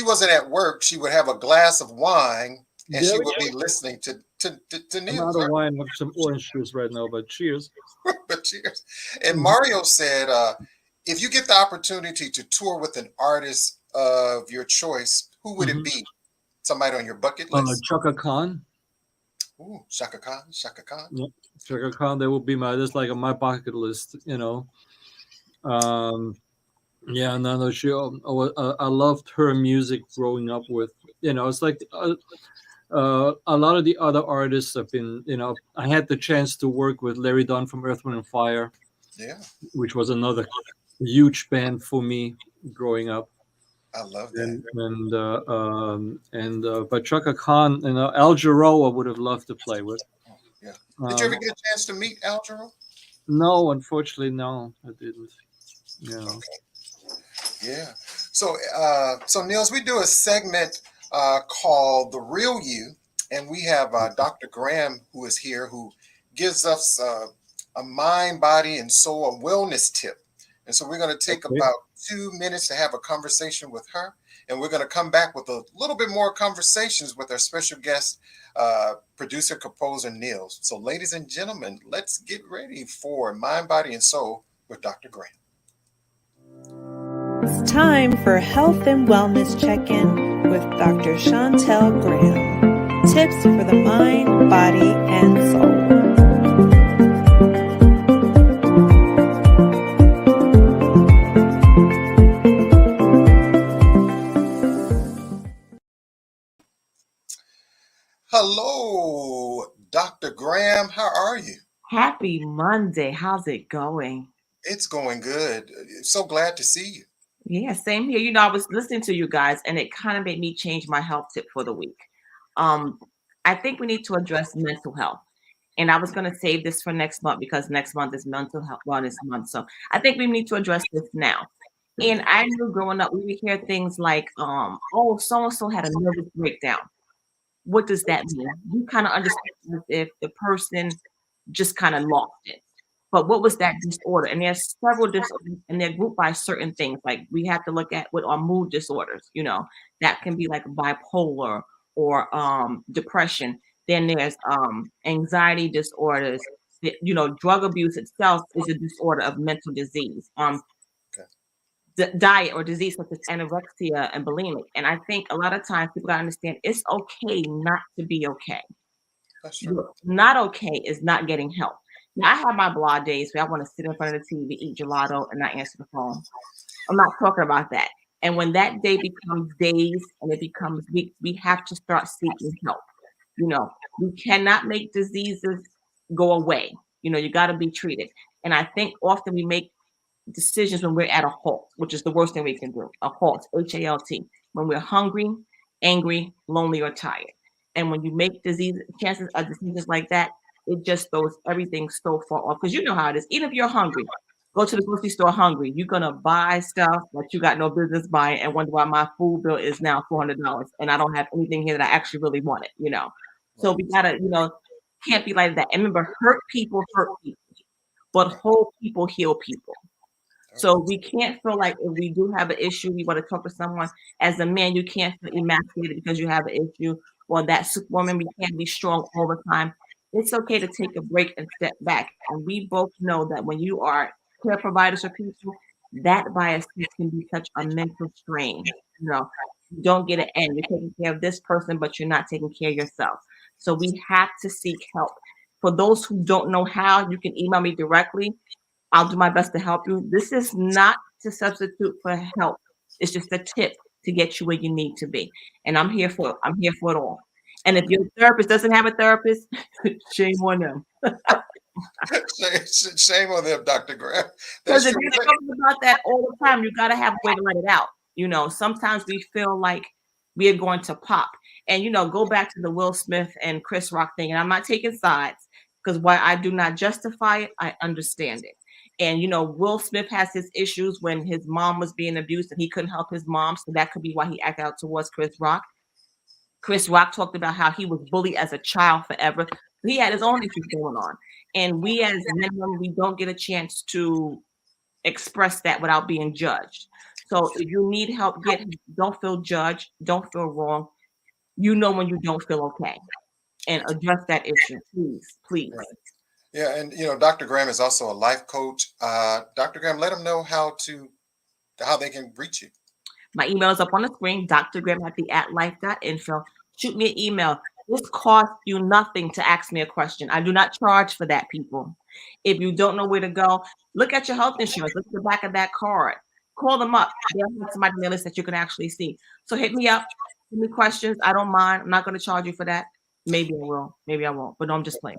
C: wasn't at work, she would have a glass of wine and she would be listening to Nils."
D: I'm out of wine with some orange juice right now, but cheers.
C: But cheers. And Mario said, "If you get the opportunity to tour with an artist of your choice, who would it be? Somebody on your bucket list?"
D: Chaka Khan.
C: Ooh, Shaka Khan. Shaka Khan.
D: Yep. Chaka Khan. That would be that's like on my bucket list, you know. Yeah, no, she. I loved her music growing up with. You know, it's like A lot of the other artists have been, I had the chance to work with Larry Dunn from Earth, Wind and Fire,
C: Yeah,
D: which was another huge band for me growing up.
C: I love that.
D: But Chaka Khan, Al Jarreau, I would have loved to play with.
C: Oh, yeah. Did you ever
D: Um,
C: get a chance to meet Algero?
D: no, unfortunately, no, I didn't. Yeah.
C: Yeah. So Nils, we do a segment called "The Real You," and we have Dr. Graham who is here, who gives us a mind, body, and soul wellness tip. And so we're going to take
D: Okay.
C: about 2 minutes to have a conversation with her, and we're going to come back with a little bit more conversations with our special guest, producer, composer Nils. So, ladies and gentlemen, let's get ready for Mind, Body, and Soul with Dr. Graham.
A: It's time for Health and Wellness Check-In with Dr. Chantel Graham. Tips for the mind, body, and soul.
C: Hello, Dr. Graham. How are you?
G: Happy Monday. How's it going?
C: It's going good. So glad to see you.
G: Yeah, same here. I was listening to you guys and it kind of made me change my health tip for the week. Um, I think we need to address mental health. And I was going to save this for next month because next month is mental health wellness month. So I think we need to address this now. And I knew growing up, we would hear things like, oh, so-and-so had a nervous breakdown. What does that mean? You kind of understand if the person just kind of lost it. But what was that disorder? And there's several disorders, and they're grouped by certain things. Like we have to look at what are mood disorders. That can be like bipolar or depression. Then there's anxiety disorders. Drug abuse itself is a disorder of mental disease.
C: Okay.
G: Diet or disease such as anorexia and bulimic. And I think a lot of times people gotta understand it's okay not to be okay.
C: That's true.
G: Not okay is not getting help. Now I have my blah days where I want to sit in front of the TV, eat gelato, and not answer the phone. I'm not talking about that. And when that day becomes days and it becomes weeks, we have to start seeking help. We cannot make diseases go away. You got to be treated. And I think often we make decisions when we're at a halt, which is the worst thing we can do. A halt, HALT, when we're hungry, angry, lonely, or tired. And when you make chances of decisions like that, it just throws everything so far off. Because you know how it is. Even if you're hungry, go to the grocery store hungry. You're gonna buy stuff that you got no business buying and wonder why my food bill is now $400 and I don't have anything here that I actually really wanted. So we gotta, can't be like that. And remember, hurt people, but whole people heal people. So we can't feel like if we do have an issue, we want to talk to someone. As a man, you can't feel emasculated because you have an issue. Or that woman, we can't be strong all the time. It's okay to take a break and step back. And we both know that when you are care providers for people, that by itself can be such a mental strain. You don't get an end. You're taking care of this person, but you're not taking care of yourself. So we have to seek help. For those who don't know how, you can email me directly. I'll do my best to help you. This is not to substitute for help. It's just a tip to get you where you need to be. And I'm here for it all. And if your therapist doesn't have a therapist, shame on them.
C: Shame on them, Dr. Graham.
G: Because
C: That's
G: if
C: true.
G: you're talking about that all the time, you gotta have a way to let it out. Sometimes we feel like we are going to pop. And go back to the Will Smith and Chris Rock thing. And I'm not taking sides because while I do not justify it, I understand it. And Will Smith has his issues when his mom was being abused and he couldn't help his mom. So that could be why he acted out towards Chris Rock. Chris Rock talked about how he was bullied as a child forever. He had his own issues going on. And we as men, we don't get a chance to express that without being judged. So if you need help, don't feel judged. Don't feel wrong. When you don't feel okay. And address that issue, please.
C: Right. Yeah, and Dr. Graham is also a life coach. Dr. Graham, let them know how they can reach you.
G: My email is up on the screen, drgraham@life.info. Shoot me an email. This costs you nothing to ask me a question. I do not charge for that, people. If you don't know where to go, look at your health insurance. Look at the back of that card. Call them up. They'll have somebody on their list that you can actually see. So hit me up. me questions. I don't mind. I'm not going to charge you for that. Maybe I will. Maybe I won't. But no, I'm just playing.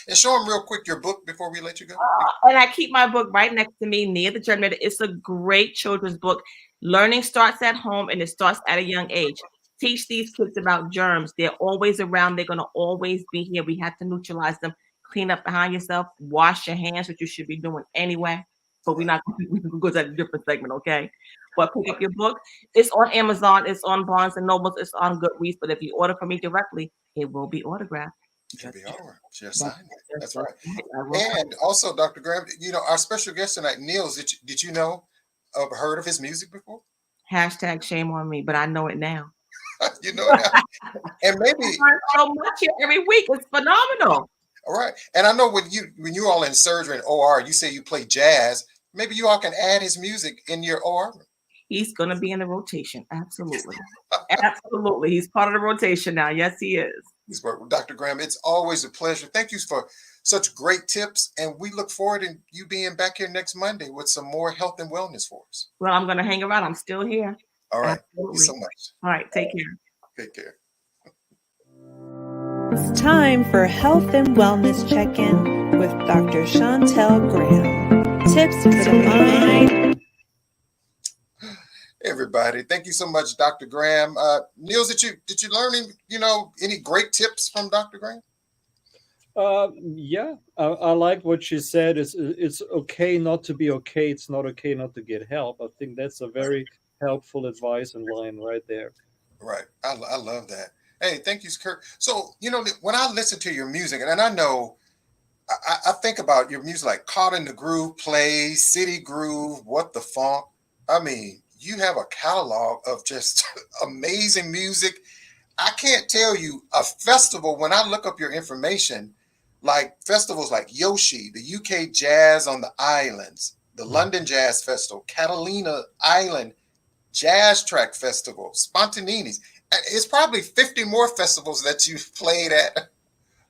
C: And show them real quick your book before we let you go.
G: And I keep my book right next to me near the generator. It's a great children's book. Learning starts at home and it starts at a young age. Teach these kids about germs. They're always around. They're going to always be here. We have to neutralize them. Clean up behind yourself. Wash your hands, which you should be doing anyway. But we can go to a different segment, okay? But pick up your book. It's on Amazon. It's on Barnes and Nobles. It's on Goodreads. But if you order from me directly, it will be autographed.
C: It'll be all right. Just sign it. That's right. And also, Dr. Graham, our special guest tonight, Nils, did you know heard of his music before?
G: Hashtag shame on me, but I know it now.
C: You know it now. And maybe
G: I learn so much here every week. It's phenomenal.
C: All right. And I know when you all in surgery and OR, you say you play jazz. Maybe you all can add his music in your OR.
G: He's going to be in the rotation. Absolutely. Absolutely. He's part of the rotation now. Yes, he is.
C: Dr. Graham, it's always a pleasure. Thank you for such great tips. And we look forward to you being back here next Monday with some more health and wellness for us.
G: Well, I'm going to hang around. I'm still here.
C: All right.
G: Absolutely.
C: Thank you so much.
G: All right. Take care.
C: Take care.
A: It's time for Health and Wellness Check-In with Dr. Chantel Graham. Tips for the mind.
C: Hey everybody, thank you so much, Dr. Graham. Nils, did you learn any great tips from Dr. Graham?
D: Yeah, I like what she said. It's okay not to be okay. It's not okay not to get help. I think that's a very helpful advice and line right there.
C: Right. I love that. Hey, thank you, Kurt. So, when I listen to your music, and I know I think about your music like Caught in the Groove, Play, City Groove, What the Funk. I mean, you have a catalog of just amazing music. I can't tell you a festival, when I look up your information, like festivals like Yoshi, the UK Jazz on the Islands, the London Jazz Festival, Catalina Island Jazz Track Festival, Spontanini's. It's probably 50 more festivals that you've played at.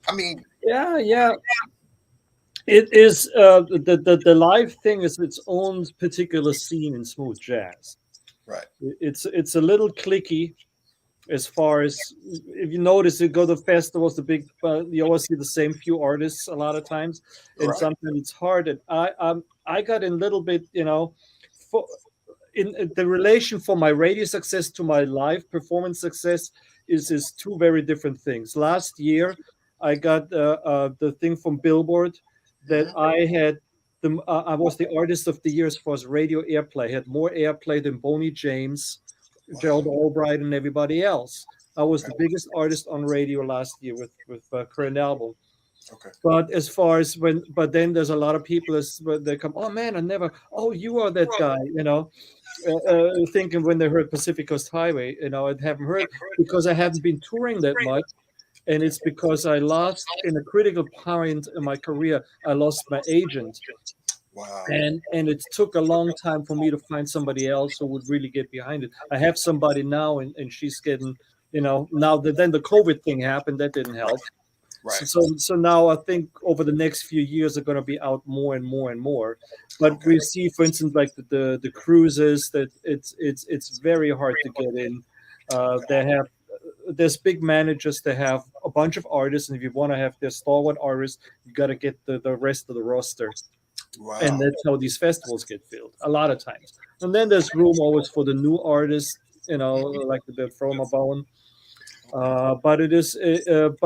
C: I mean,
D: yeah. It is the live thing is its own particular scene in smooth jazz.
C: Right.
D: It's a little cliquey as far as, if you notice, you go to festivals, you always see the same few artists a lot of times, and
C: Right.
D: sometimes it's hard. And I got in a little bit, in the relation for my radio success to my live performance success is two very different things. Last year, I got the thing from Billboard that I had. I was the artist of the year as far as radio airplay. I had more airplay than Boney James, Gerald Albright, and everybody else. I was the biggest artist on radio last year with current album.
C: Okay.
D: But as far as but then there's a lot of people they come, oh man, you are that guy, thinking when they heard Pacific Coast Highway, I haven't heard because I haven't been touring that much. And it's because I lost, in a critical point in my career, I lost my agent.
C: Wow.
D: And it took a long time for me to find somebody else who would really get behind it. I have somebody now, and she's getting, now that then the COVID thing happened, that didn't help.
C: Right.
D: So now I think over the next few years are going to be out more and more and more. But we see, for instance, like the cruises, that it's very hard to get in. There's big managers that have a bunch of artists, and if you want to have their stalwart artists, you got to get the rest of the roster.
C: Wow.
D: And that's how these festivals get filled a lot of times. And then there's room always for the new artists, like the From a Bone. But it is, I'm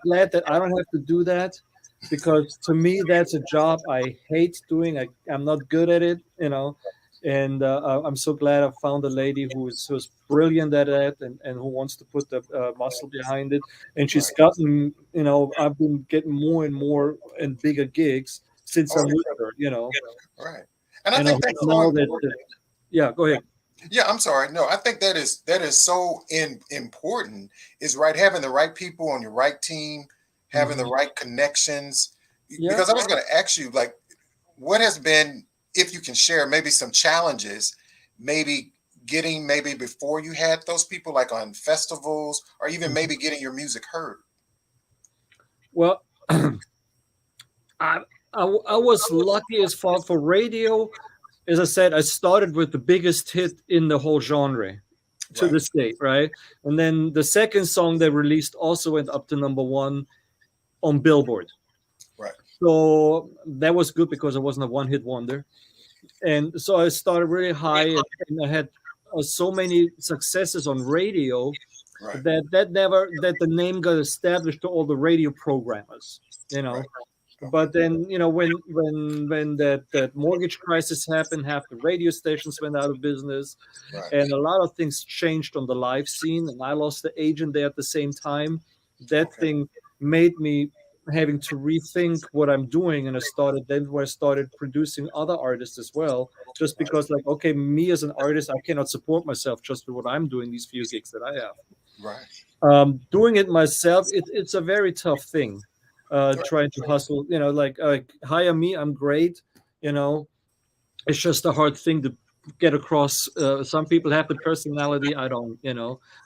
D: glad that I don't have to do that, because to me that's a job I hate doing. I'm not good at it, and I'm so glad I found a lady who's brilliant at it and who wants to put the muscle behind it. And she's gotten, I've been getting more and more and bigger gigs since I'm with her,
C: Right. And I think that's
D: now that, yeah, go ahead.
C: Yeah, I'm sorry. No, I think that is so important, is right, having the right people on your right team, having the right connections.
D: Yeah.
C: Because I was going to ask you, like, what has been, if you can share maybe some challenges, maybe getting before you had those people, like on festivals, or even maybe getting your music heard?
D: Well, I was lucky as far for radio. As I said, I started with the biggest hit in the whole genre. to
C: Right.
D: the state, right? And then the second song they released also went up to #1 on Billboard.
C: Right.
D: So that was good because it wasn't a one-hit wonder. And so I started really high, and I had so many successes on radio
C: Right.
D: that the name got established to all the radio programmers, you know.
C: Right.
D: But then, when that mortgage crisis happened, half the radio stations went out of business,
C: Right.
D: and a lot of things changed on the live scene, and I lost the agent there at the same time. That
C: Okay.
D: thing made me having to rethink what I'm doing, and I started producing other artists as well, just
C: Right.
D: because, like, okay, me as an artist, I cannot support myself just with what I'm doing, these few gigs that I have.
C: Right.
D: Doing it myself, it's a very tough thing. Trying to hustle, like hire me, I'm great. It's just a hard thing to get across. Some people have the personality, I don't.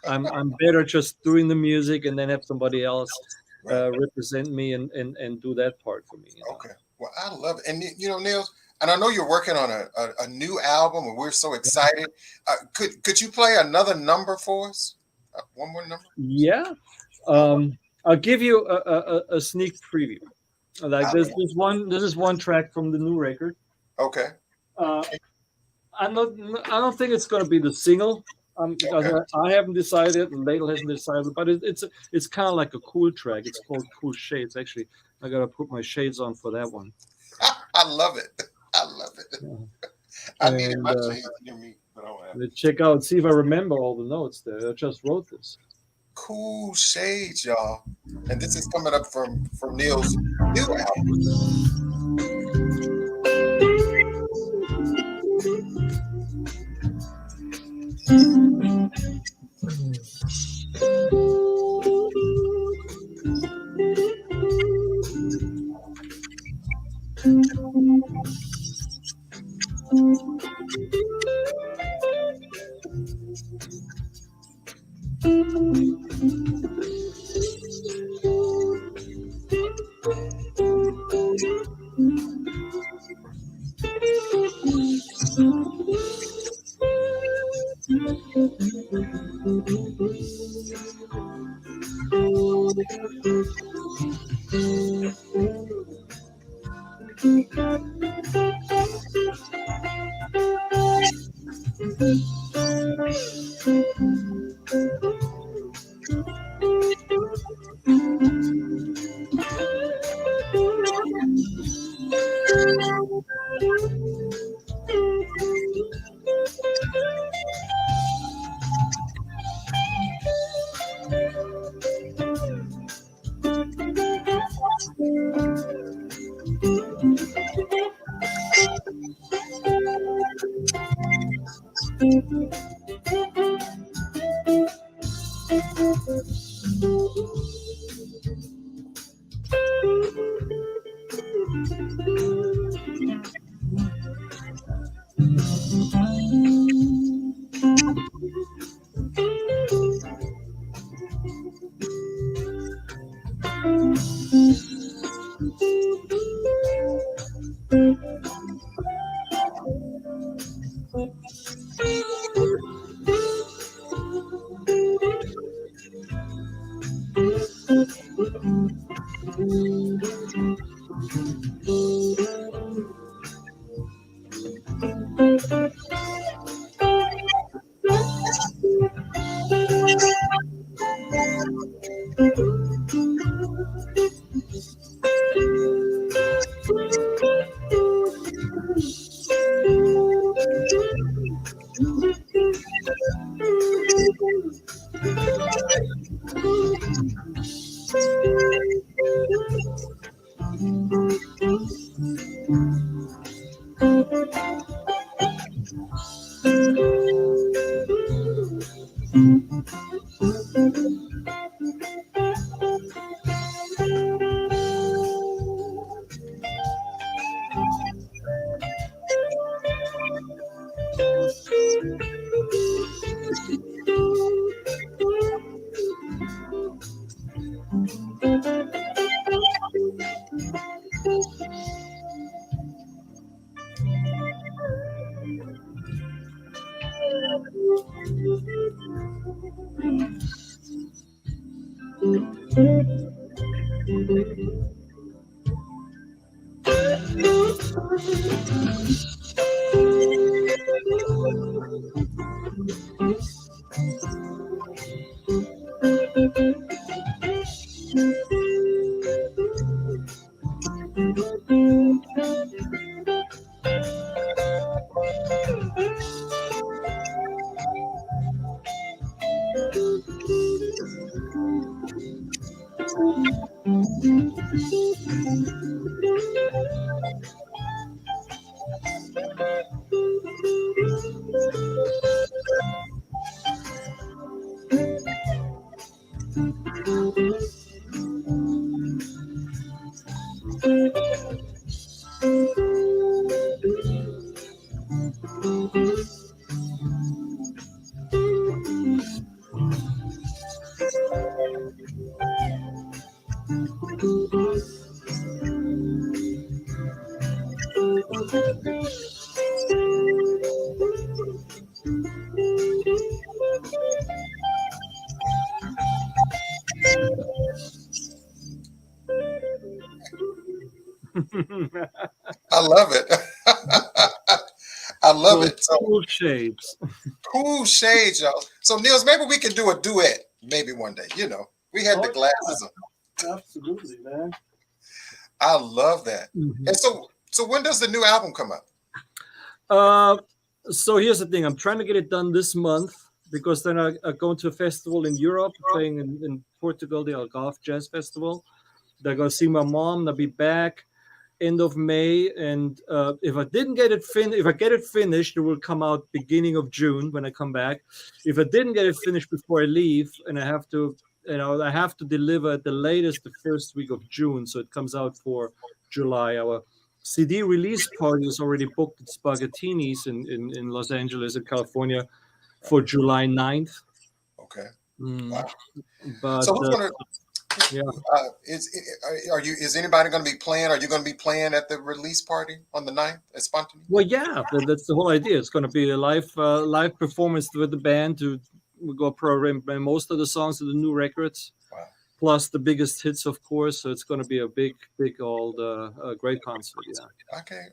D: I'm better just doing the music and then have somebody else
C: Right.
D: represent me and do that part for me.
C: Okay. Well, I love it. And Nils, and I know you're working on a new album, and we're so excited. Could you play another number for us? One more number?
D: Yeah. I'll give you a sneak preview. Like this is one track from the new record.
C: Okay.
D: I don't think it's going to be the single. Because
C: Okay.
D: I haven't decided, and Ladle hasn't decided, but it's kind of like a cool track. It's called Cool Shades. Actually, I gotta put my shades on for that one.
C: I love it. I love it.
D: Yeah.
C: I needed my
D: And,
C: shades near me, but I don't have.
D: let's check out, see if I remember all the notes there. I just wrote this.
C: Cool Shades, y'all. And this is coming up from Nils' new album. I love it. I love it. So
D: Cool shapes.
C: cool shades, y'all. So Niels, maybe we can do a duet maybe one day. We had the
D: Oh,
C: glasses on.
D: Absolutely, man.
C: I love that.
D: Mhm.
C: And so when does the new album come out?
D: So here's the thing. I'm trying to get it done this month because then I go to a festival in Europe, playing in Portugal, the Algarve Jazz Festival. They're gonna see my mom. I'll be back end of May, and if I didn't get it if I get it finished, it will come out beginning of June when I come back. If I didn't get it finished before I leave, and I have to, I have to deliver at the latest the first week of June, so it comes out for July. Our CD release party is already booked at Spaghettini's in Los Angeles in California for July 9th.
C: Okay.
D: Mm,
C: Wow.
D: but
C: So who's gonna
D: yeah.
C: is anybody going to be playing? Are you going to be playing at the release party on the 9th at Spontaneous?
D: Well, yeah, that's the whole idea. It's going to be a live performance with the band. We go program most of the songs of the new records,
C: Wow.
D: plus the biggest hits, of course. So it's going to be a big old great concert. Yeah.
C: Okay,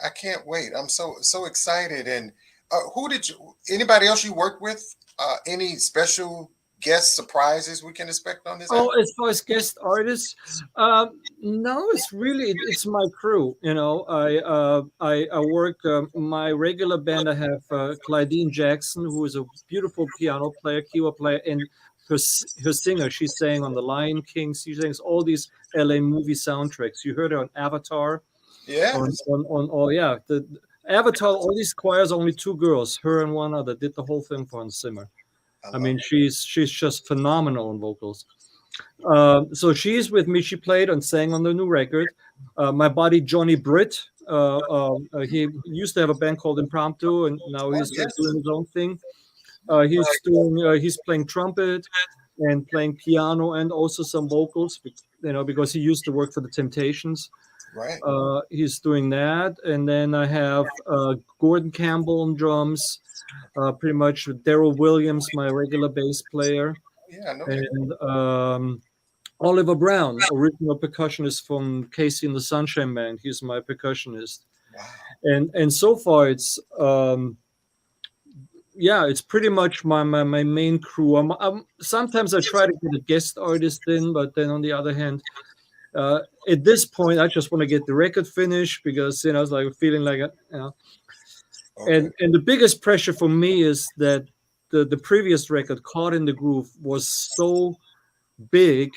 C: I can't wait. I'm so excited. And anybody else you work with? Any special guest surprises we can expect on this
D: Oh,
C: album?
D: as far as guest artists, no, it's my crew. I work my regular band. I have Clydeen Jackson, who is a beautiful piano player, keyboard player, and her singer. She sang on The Lion King. She sings all these LA movie soundtracks. You heard her on Avatar.
C: Yeah.
D: The Avatar. All these choirs, only two girls, her and one other, did the whole thing for Hans Zimmer. I mean, she's just phenomenal on vocals. So she's with me. She played and sang on the new record. My buddy Johnny Britt. He used to have a band called Impromptu, and now he's
C: yes.
D: doing his own thing. He's playing trumpet and playing piano and also some vocals. Because he used to work for the Temptations.
C: Right.
D: He's doing that, and then I have Gordon Campbell on drums. Pretty much Daryl Williams, my regular bass player.
C: Yeah, I know.
D: And Oliver Brown, original percussionist from Casey and the Sunshine Band. He's my percussionist.
C: Wow.
D: And so far it's it's pretty much my main crew. Sometimes I try to get a guest artist in, but then on the other hand, at this point I just want to get the record finished because I was like feeling like
C: Okay.
D: And the biggest pressure for me is that the previous record, Caught in the Groove, was so big.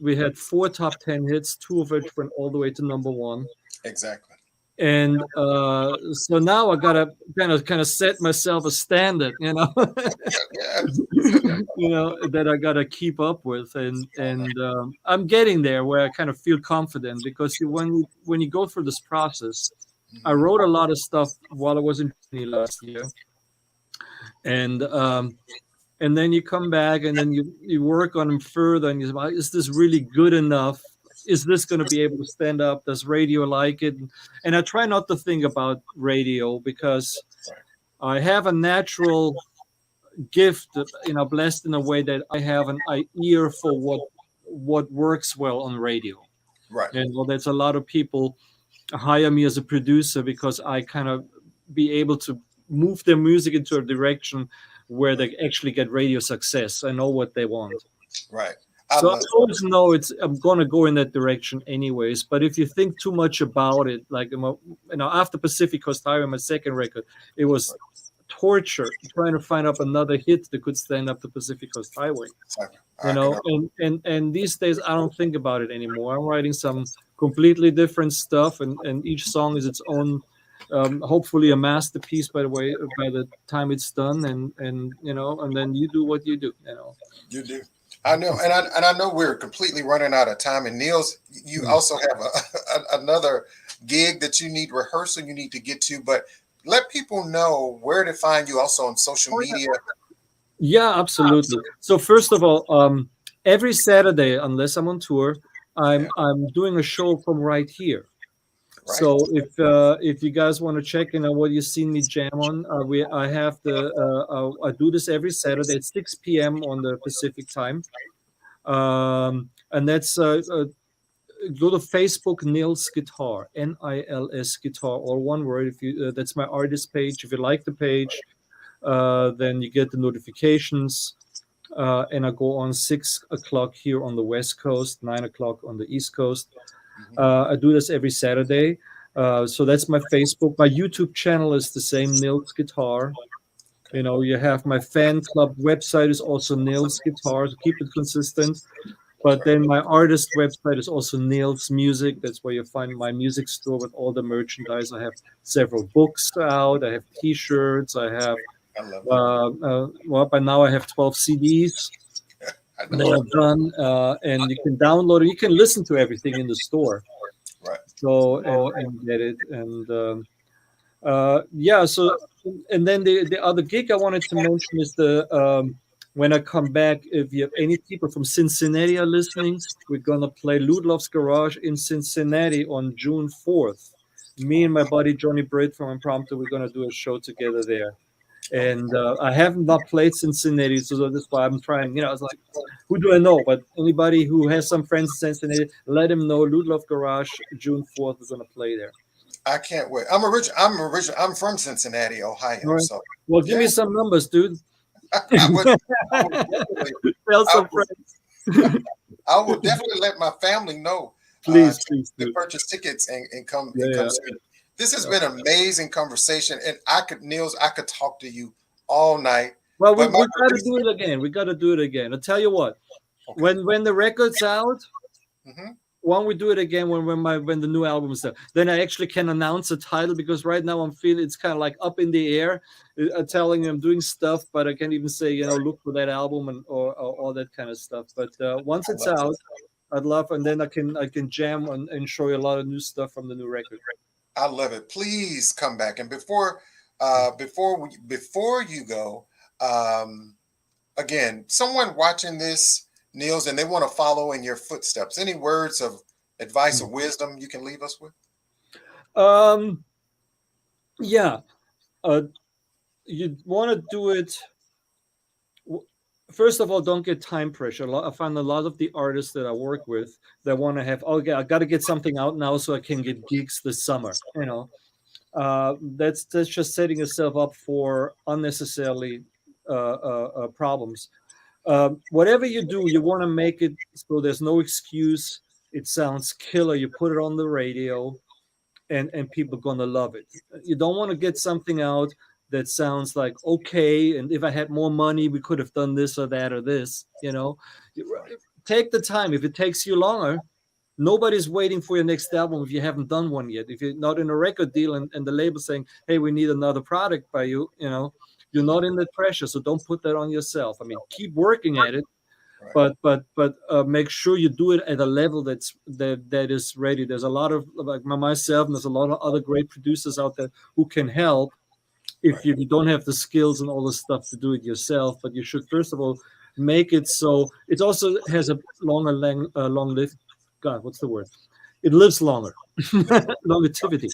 D: We had 4 top 10 hits, 2 of which went all the way to number 1.
C: Exactly.
D: And so now I gotta kind of set myself a standard,
C: Yeah.
D: that I gotta keep up with, and I'm getting there where I kind of feel confident because when you go through this process. I wrote a lot of stuff while I was in Germany last year, and then you come back and then you work on them further, and you say, is this really good enough? Is this going to be able to stand up? Does radio like it? And I try not to think about radio because I have a natural gift, blessed in a way that I have an ear for what works well on radio.
C: Right.
D: And there's a lot of people hire me as a producer because I kind of be able to move their music into a direction where they actually get radio success. I know what they want.
C: Right.
D: So I always know I'm gonna go in that direction anyways. But if you think too much about it, like after Pacific Coast Highway, my second record, it was torture trying to find up another hit that could stand up to Pacific Coast Highway. And these days I don't think about it anymore. I'm writing some completely different stuff, and each song is its own. Hopefully a masterpiece by the time it's done, and then you do what you do.
C: You do. I know, and I know we're completely running out of time. And Nils, you also have another gig that you need rehearsal you need to get to, but let people know where to find you also on social media.
D: Yeah, absolutely. So first of all, every Saturday, unless I'm on tour, I'm doing a show from right here. Right. So if you guys want to check in on what you've seen me jam on, I do this every Saturday at 6 p.m. on the Pacific time, and that's go to Facebook, NILS Guitar, NILS Guitar, or one word. If you that's my artist page. If you like the page, then you get the notifications, and I go on 6 o'clock here on the West Coast, 9 o'clock on the East Coast. I do this every Saturday. So that's my Facebook. My YouTube channel is the same, Nils Guitar. You have my fan club website is also Nils Guitar, to keep it consistent. But then my artist website is also Nils Music. That's where you find my music store with all the merchandise. I have several books out. I have T-shirts. I have, by now I have 12 CDs. They are done, and you can download it. You can listen to everything in the store,
C: right?
D: So and get it, and So, and then the other gig I wanted to mention is when I come back. If you have any people from Cincinnati are listening, we're gonna play Ludloff's Garage in Cincinnati on June 4th. Me and my buddy Johnny Britt from Impromptu, we're gonna do a show together there. And I have not played Cincinnati, so that's why I'm trying. I was like, who do I know? But anybody who has some friends in Cincinnati, let them know. Ludloff Garage, June 4th, we're going to play there.
C: I can't wait. I'm from Cincinnati, Ohio. Right. So
D: well, give me some numbers, dude.
C: I will definitely let my family know.
D: Please
C: to purchase tickets and come. This has been an amazing conversation, and Nils, I could talk to you all night.
D: Well, we got to do it again. We got to do it again. I'll tell you what. Okay. When the record's out, why don't we do it again when the new album is out? Then I actually can announce a title, because right now I'm feeling it's kind of like up in the air. I'm telling you I'm doing stuff, but I can't even say look for that album and or all that kind of stuff. But once it's out, I'd love, and then I can jam and show you a lot of new stuff from the new record.
C: I love it. Please come back. And before you go, again, someone watching this, Nils, and they want to follow in your footsteps. Any words of advice or wisdom you can leave us with?
D: You want to do it. First of all, don't get time pressure. I find a lot of the artists that I work with that want to have, I got to get something out now so I can get gigs this summer. That's just setting yourself up for unnecessarily problems. Whatever you do, you want to make it so there's no excuse. It sounds killer. You put it on the radio, and people are gonna love it. You don't want to get something out that sounds like, okay, and if I had more money, we could have done this or that or this. Take the time. If it takes you longer, nobody's waiting for your next album if you haven't done one yet. If you're not in a record deal and the label saying, hey, we need another product by you, you're not in that pressure. So don't put that on yourself. I mean, keep working at it, right. but make sure you do it at a level that is ready. There's a lot of, like myself, and there's a lot of other great producers out there who can help. If you don't have the skills and all the stuff to do it yourself, but you should first of all make it so it also has a long live. God, what's the word? It lives longer. Longevity.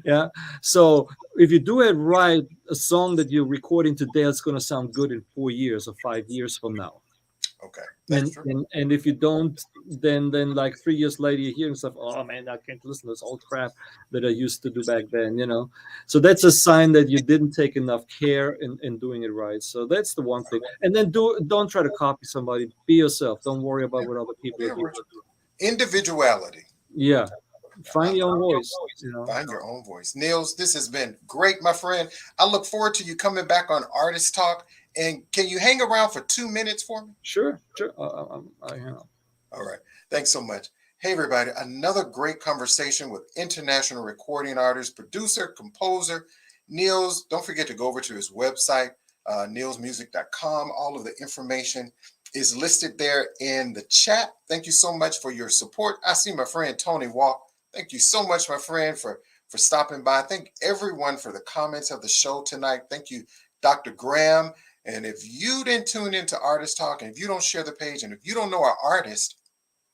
D: Yeah. So if you do it right, a song that you're recording today is going to sound good in 4 years or 5 years from now.
C: Okay. That's
D: And,
C: true.
D: and if you don't, then like 3 years later you hear stuff, oh man, I can't listen to this old crap that I used to do back then, you know. So that's a sign that you didn't take enough care in doing it right. So that's the one thing. And then don't try to copy somebody. Be yourself. Don't worry about what other people are doing.
C: Individuality.
D: Yeah. Find your own voice, you know.
C: Find your own voice. Nils, this has been great, my friend. I look forward to you coming back on Artist Talk. And can you hang around for 2 minutes for me?
D: Sure. I
C: All right. Thanks so much. Hey, everybody. Another great conversation with international recording artist, producer, composer, Nils. Don't forget to go over to his website, nilsmusic.com. All of the information is listed there in the chat. Thank you so much for your support. I see my friend Tony Walk. Thank you so much, my friend, for stopping by. Thank everyone for the comments of the show tonight. Thank you, Dr. Graham. And if you didn't tune into Artist Talk, and if you don't share the page, and if you don't know our artist,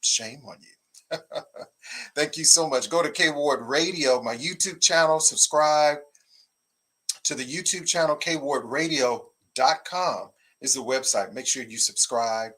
C: shame on you. Thank you so much. Go to K Ward Radio, my YouTube channel. Subscribe to the YouTube channel. KWardRadio.com is the website. Make sure you subscribe.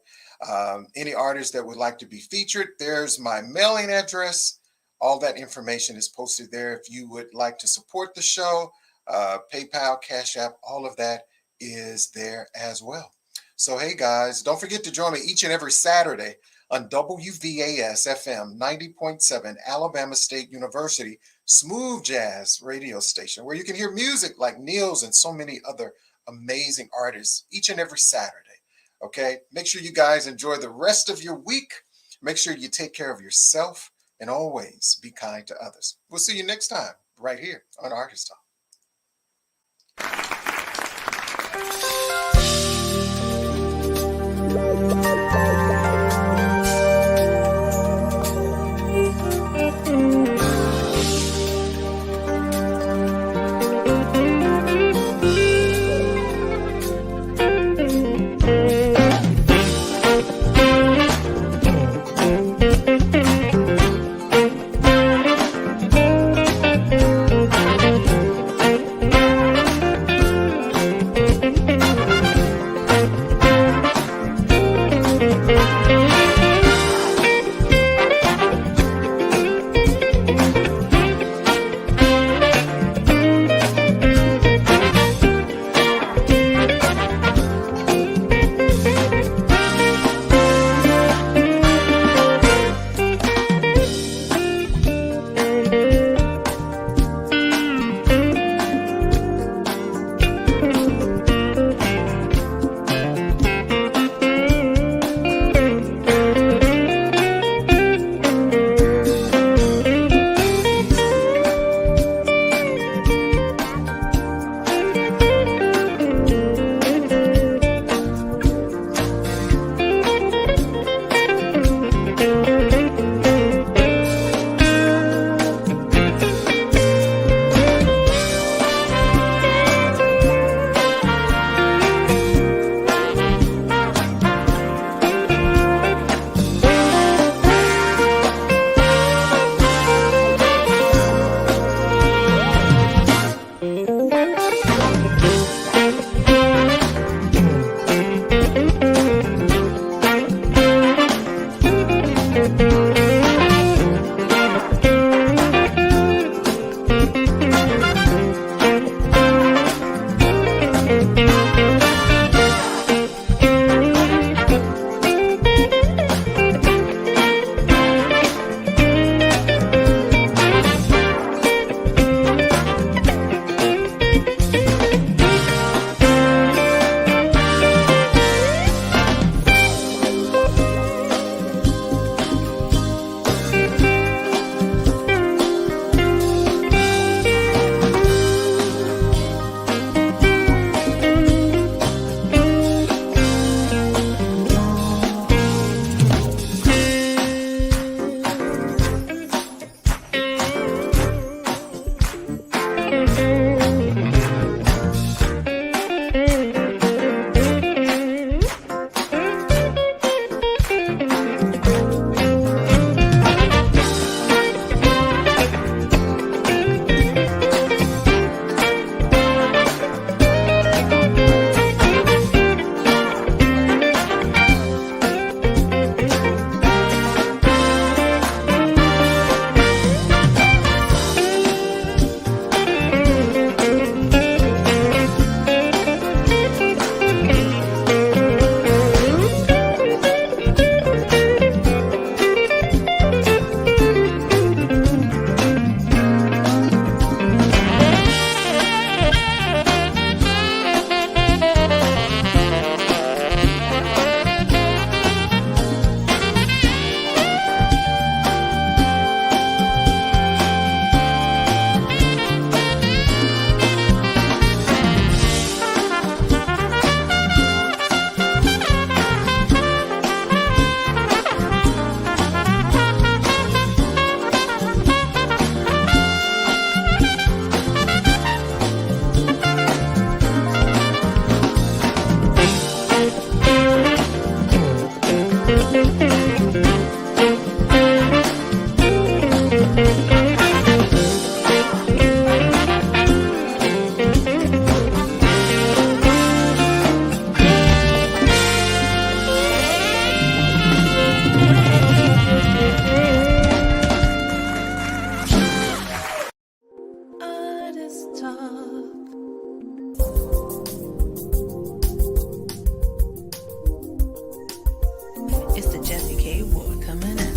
C: Any artist that would like to be featured, there's my mailing address. All that information is posted there. If you would like to support the show, PayPal, Cash App, all of that is there as well. So, hey guys, don't forget to join me each and every Saturday on WVAS FM 90.7 Alabama State University smooth jazz radio station, where you can hear music like Nils and so many other amazing artists each and every Saturday. Okay, make sure you guys enjoy the rest of your week. Make sure you take care of yourself and always be kind to others. We'll see you next time right here on Artist Talk.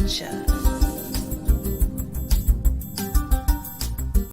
A: gotcha.